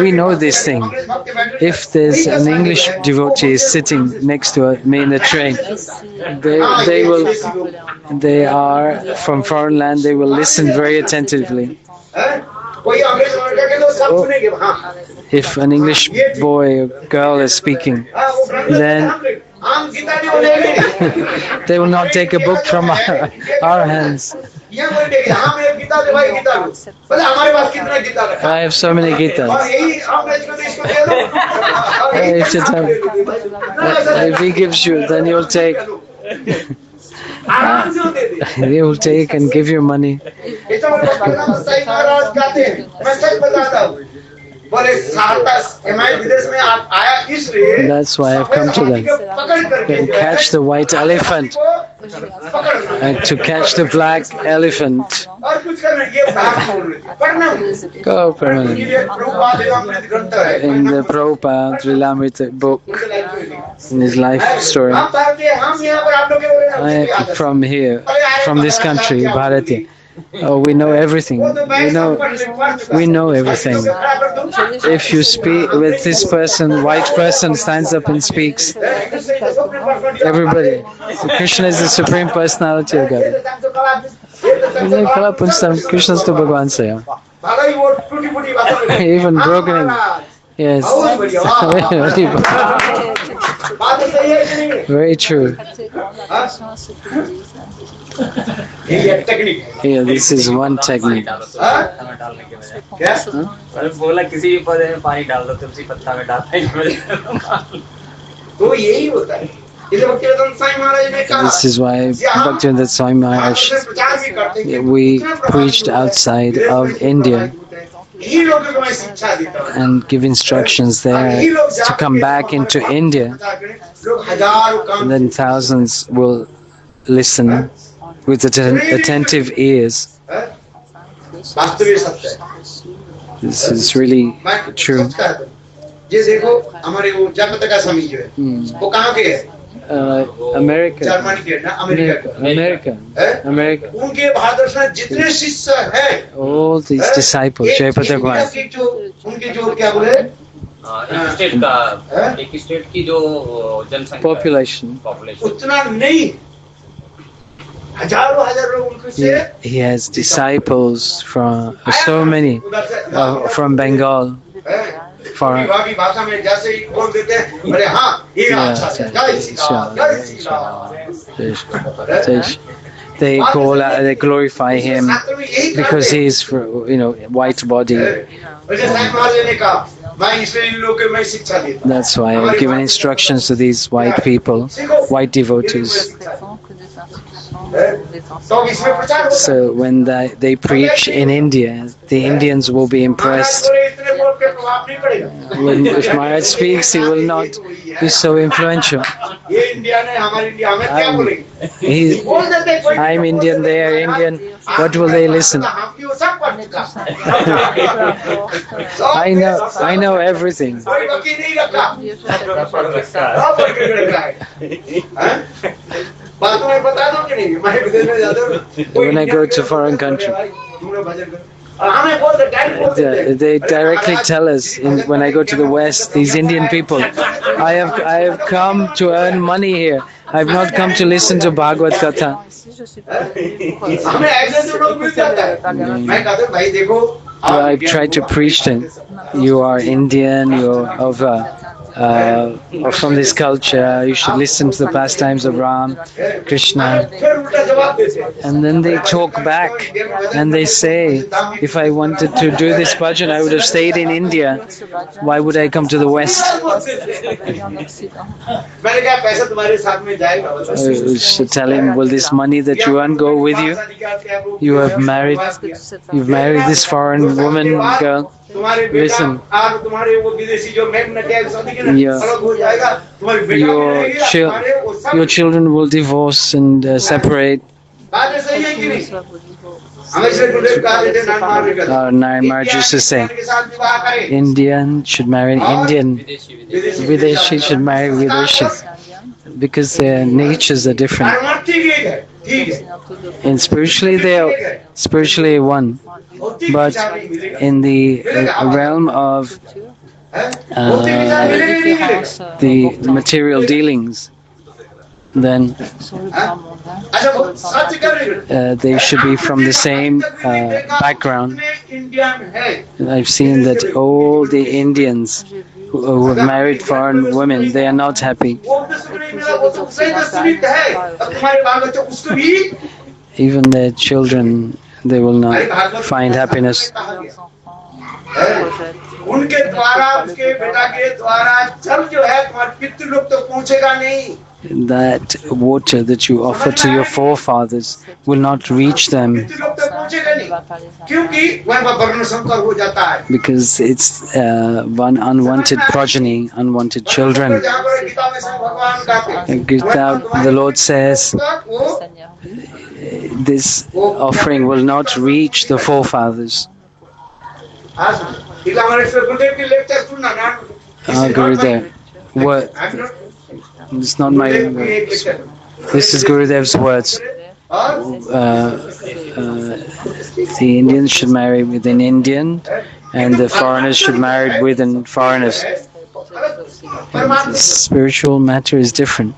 we know this thing. If there's an English devotee sitting next to me in the train, they are from foreign land, they will listen very attentively. If an English boy or girl is speaking, then they will not take a book from our hands. I have so many Gitas. If he gives you, then you'll take. They will take and give you money. That's why I've come to them. To catch the white elephant and to catch the black elephant. Go permanent. In the Prabhupada Lilamrita book, in his life story, I am from here, from this country, Bharati. Oh, we know everything. We know everything. If you speak with this person, white person stands up and speaks, everybody. So Krishna is the supreme personality of God. Krishna to Bhagavan say. Even broken. Yes. Very true. Yeah, this is one technique. बोला किसी भी पौधे में पानी डाल दो, तुलसी पत्ता में डालना ही पड़ेगा। तो यही होता है। This is why Bhaktivinoda Swami Maharaj, we preached outside of India and give instructions there to come back into India. And then thousands will listen with attentive ears. This is really true. America. America. All these disciples, Jayapata Bhagwan. एक state की जो जनसंख्या Population. उतना नहीं, हजारों हजार लोग उनके से He has disciples from so many from Bengal. For भाषा में जैसे ही बोल देते हैं, अरे हाँ ये अच्छा है, जय श्री राम, जय Shri Ram. They call out, they glorify him because he is, white body. That's why I've given instructions to these white people, white devotees. So when they preach in India, the Indians will be impressed. If Maharaj speaks, he will not be so influential. I'm Indian, they are Indian. What will they listen? I know everything. When I go to foreign country, they directly tell us when I go to the West, these Indian people, I have come to earn money here. I have not come to listen to Bhagavad Katha. I try to preach them. You are Indian, you're from this culture, you should listen to the pastimes of Ram, Krishna. And then they talk back and they say, if I wanted to do this bhajan, I would have stayed in India. Why would I come to the West? I should tell him, will this money that you earn go with you? You've married this foreign woman, girl. Listen, your children will divorce and separate. Narayana Maharaj used to say, Indian should marry Indian, Videshi should marry Videshi, because their natures are different. And spiritually they are one, but in the realm of the material dealings, then they should be from the same background. I've seen that all the Indians who have married foreign women, they are not happy. Even their children, they will not find happiness. That water that you offer to your forefathers will not reach them, because it's one unwanted progeny, unwanted children. Gita, the Lord says, this offering will not reach the forefathers. Gurudev, what? It's not my words. This is Gurudev's words. the Indians should marry with an Indian, and the foreigners should marry within foreigners. And the spiritual matter is different.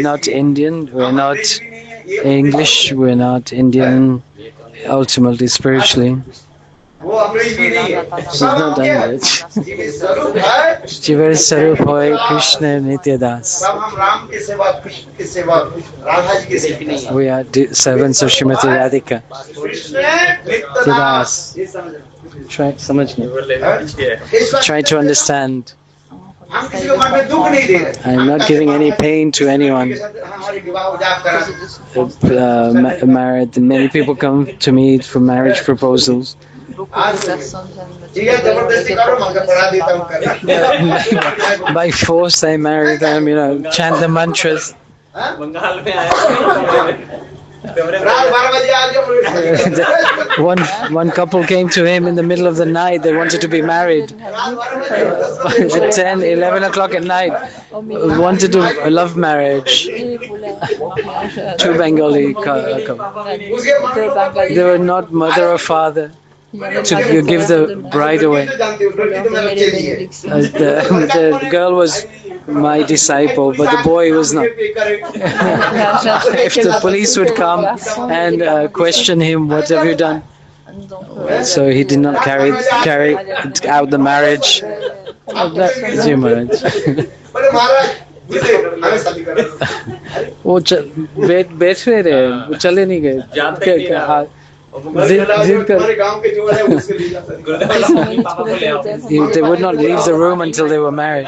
Not Indian, we're not English, we're not Indian, ultimately, spiritually. She's not done yet. Jivar Sarup Hoy Krishna Nitya Das. We are servants of Srimati Radhika. Nitya Das. Try to understand. I'm not giving any pain to anyone. Married, many people come to me for marriage proposals. By force, I marry them. Chant the mantras. One couple came to him in the middle of the night. They wanted to be married at 10, 11 o'clock at night. Wanted to love marriage. Two Bengali couple. They were not mother or father to give the bride away. The girl was my disciple, but the boy was not. If the police would come and question him, what have you done? So he did not carry out the marriage. Ji Maharaj. वो बैठ रहे वो चले नहीं गए They would not leave the room until they were married.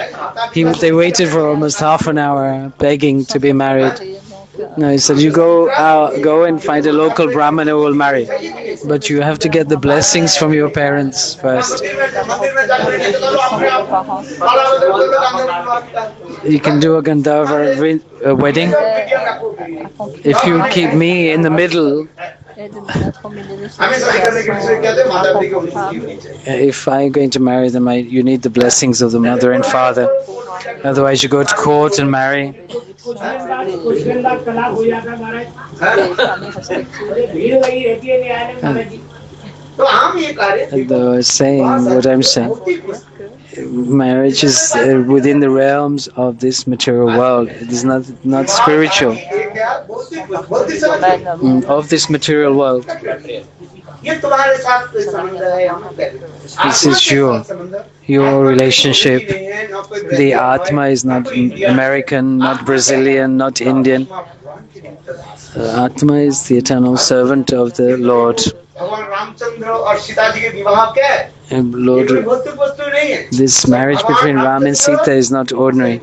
They waited for almost half an hour begging to be married. No, he said, you go and find a local Brahmin who will marry. But you have to get the blessings from your parents first. You can do a Gandharva wedding. If you keep me in the middle, if I'm going to marry them, you need the blessings of the mother and father. Otherwise, you go to court and marry. What I'm saying, marriage is within the realms of this material world. It is not spiritual. Of this material world. This is your relationship. The Atma is not American, not Brazilian, not Indian. Atma is the eternal servant of the Lord. And Lord, this marriage between Ram and Sita is not ordinary.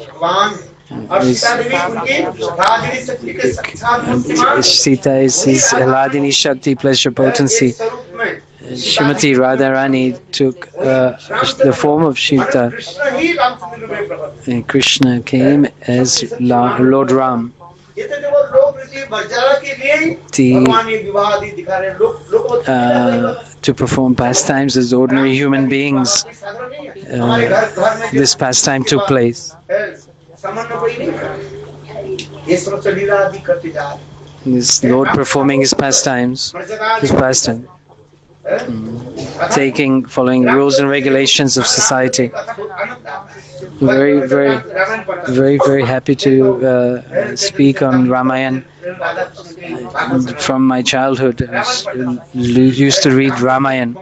Sita is his Hladini Shakti, pleasure potency. Srimati Radharani took the form of Sita, and Krishna came as Lord Ram. To perform pastimes as ordinary human beings, this pastime took place. This Lord performing his pastimes, following rules and regulations of society. Very, very, very, very happy to speak on Ramayana. From my childhood, I used to read Ramayana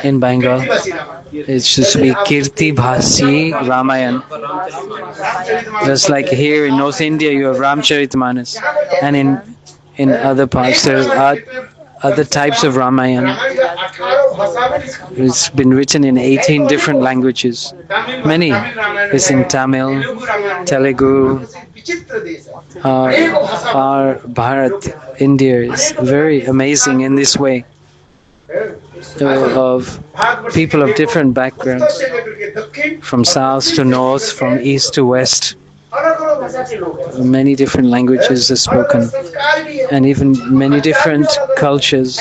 in Bengal. It used to be Kirti Bhasi Ramayana. Just like here in North India, you have Ramcharitmanas, and in other parts there are other types of Ramayana. It's been written in 18 different languages. Many. It's in Tamil, Telugu. Our Bharat, India is very amazing in this way. Of people of different backgrounds, from south to north, from east to west. Many different languages are spoken, and even many different cultures.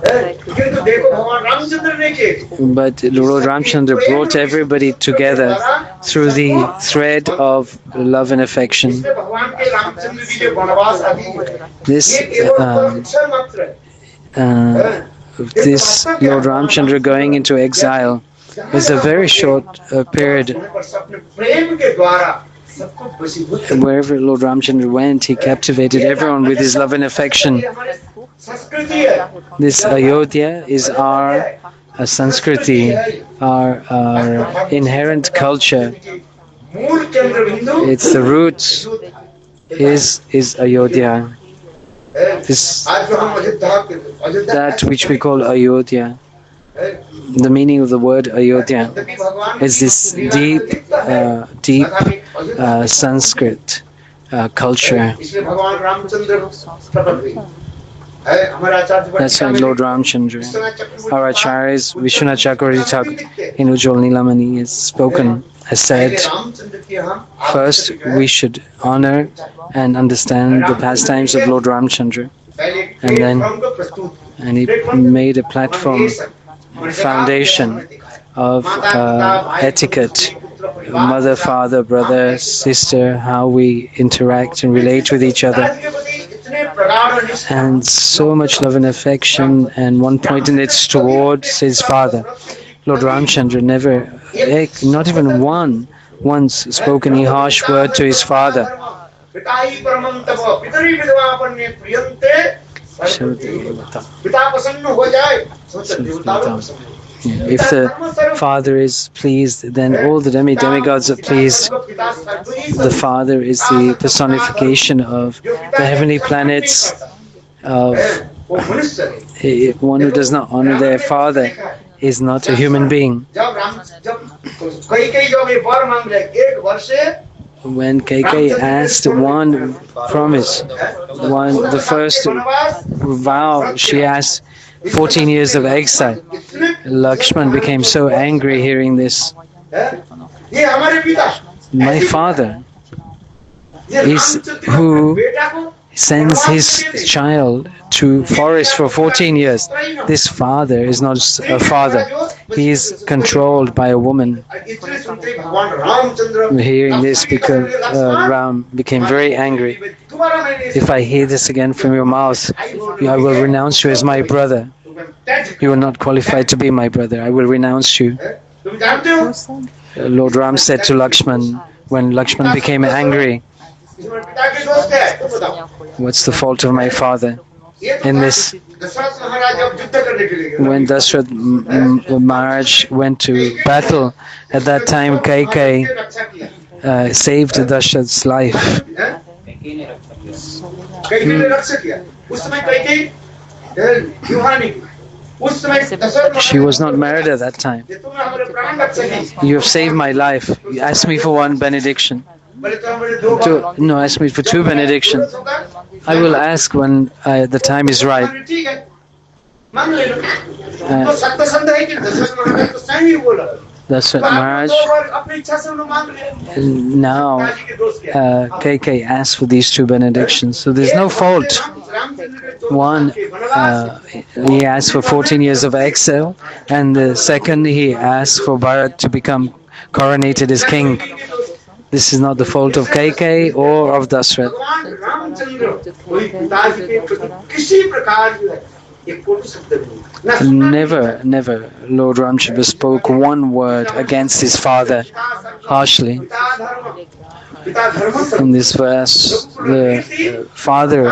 किंतु देखो भगवान रामचंद्र ने किए But Lord Ramchandra brought everybody together through the thread of love and affection. इसलिए भगवान के रामचंद्र जी के वनवास आदि है This ये केवल क्षण मात्र है this Lord Ramchandra going into exile is a very short period. प्रेम के द्वारा सबको वशीभूत Wherever Lord Ramchandra went, he captivated everyone with his love and affection. संस्कृति है This Ayodhya is our Sanskriti, our inherent culture. मूल केंद्र बिंदु It's the roots is Ayodhya. This आज जो हम Ayodhya that which we call Ayodhya. The meaning of the word Ayodhya is this deep Sanskrit culture. इसलिए भगवान रामचंद्र प्रकट हुए है हमारा आचार्य That's why Lord Ramchandra, our acharyas, Vishwanath Chakravarti Thakur in Ujjwal Nilamani has spoken, has said, first we should honor and understand the pastimes of Lord Ramchandra, and then he made a platform, foundation of etiquette, mother, father, brother, sister, how we interact and relate with each other. And so much love and affection, and one point in it's towards his father. Lord Ramchandra never, not even once spoke any harsh word to his father. If the father is pleased, then all the demigods are pleased. The father is the personification of the heavenly planets. Of one who does not honor their father is not a human being. When Kaikeyi asked one promise, the first vow, she asked 14 years of exile. Lakshman became so angry hearing this. My father is who sends his child to forest for 14 years. This father is not a father. He is controlled by a woman. Hearing this, because Ram became very angry. If I hear this again from your mouth, I will renounce you as my brother. You are not qualified to be my brother. I will renounce you. Lord Ram said to Lakshman, when Lakshman became angry, what's the fault of my father in this? When Dashrath Maharaj went to battle, at that time Kaikeyi saved Dashrath's life. She was not married at that time. You have saved my life. You asked me for one benediction. No, ask me for 2 benedictions. I will ask when the time is right. Dashrath Maharaj now Kaikeyi asked for these 2 benedictions. So there's no fault. One, he asked for 14 years of exile, and the second, he asked for Bharat to become coronated as king. This is not the fault of Kaikeyi or of Dashrath. Never Lord Ramchandra spoke one word against his father harshly. In this verse, the father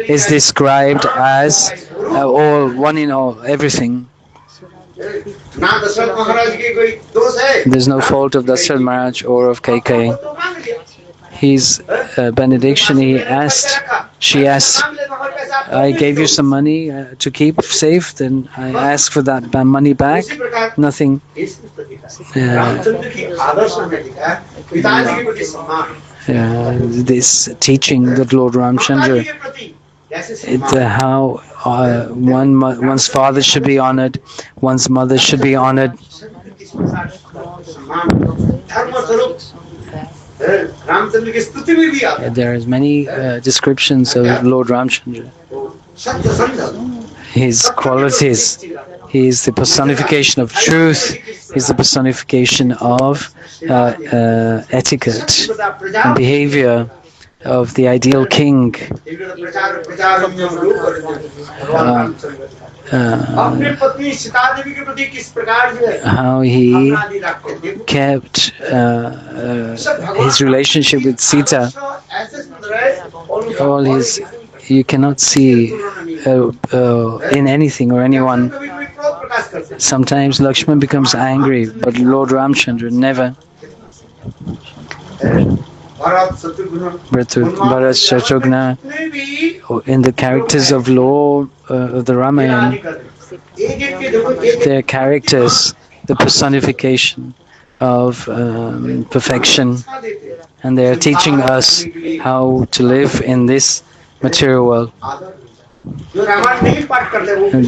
is described as all, one in all, everything. There's no fault of Dashrath Maharaj or of Kaikeyi. His benediction, she asked, I gave you some money to keep safe, then I ask for that money back. Nothing. This teaching that Lord Ramchandra, how one's father should be honored, one's mother should be honored. There is many descriptions of Lord Ramchandra. his qualities. He is the personification of truth. He is the personification of etiquette and behavior of the ideal king. How he kept his relationship with Sita. All his, you cannot see in anything or anyone. Sometimes Lakshman becomes angry, but Lord Ramchandra never. Bharat, Shatrugna, in the characters of Lord of the Ramayana, their characters, the personification of perfection, and they are teaching us how to live in this material world. And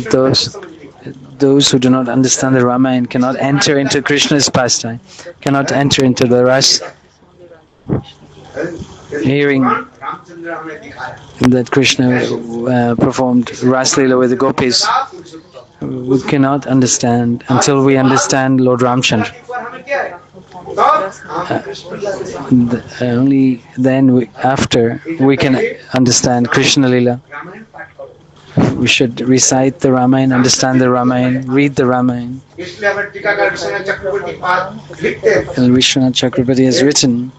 those who do not understand the Ramayana cannot enter into Krishna's pastime, cannot enter into the Ras. Hearing that Krishna performed Ras Leela with the gopis, we cannot understand until we understand Lord Ramchandra. Only then, after, we can understand Krishna Leela. We should recite the Ramayana, understand the Ramayana, read the Ramayana. And Vishwanath Chakrabarti has written,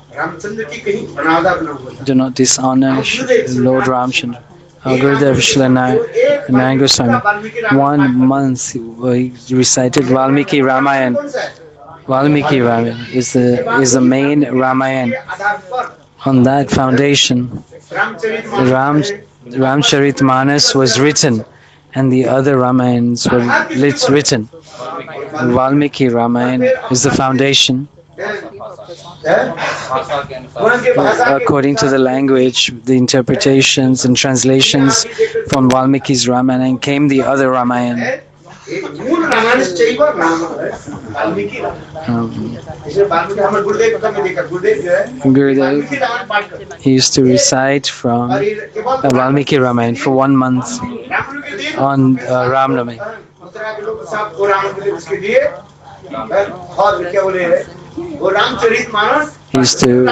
do not dishonor Lord Ramchandra. Gurudev Shri Goswami, 1 month he recited Valmiki Ramayana. Valmiki Ramayana is the main Ramayana. On that foundation, Ramcharitmanas was written, and the other Ramayans were written. Valmiki Ramayana is the foundation. According to the language, the interpretations and translations from Valmiki's Ramayana came the other Ramayana. Gurudev, he used to recite from Valmiki Ramayana for 1 month on Ramnavami. He used to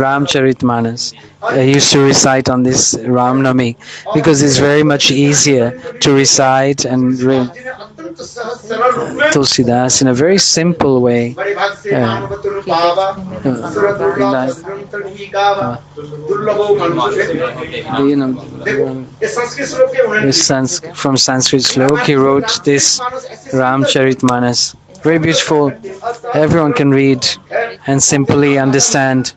Ramcharitmanas. He used to recite on this Ramnavami because it's very much easier to recite and read Tulsidas in a very simple way. From Sanskrit slok, he wrote this Ramcharitmanas. Very beautiful. Everyone can read and simply understand.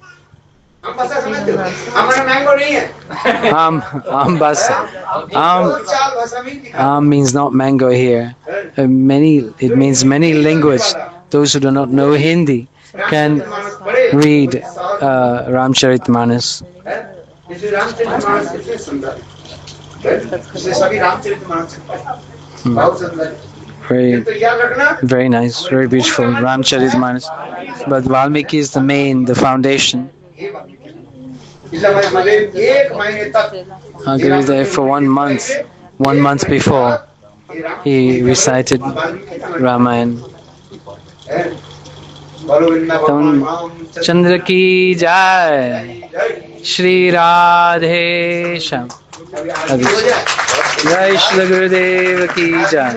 Means not mango here. It means many languages. Those who do not know Hindi can read Ramcharitmanas. Very nice, very beautiful. Ramcharitmanas. But Valmiki is the main, the foundation. Gurudev for 1 month, 1 month before, he recited Ramayana. Chandra ki jai, Shri Radhe Sham. Jai Shri Gurudev ki jai.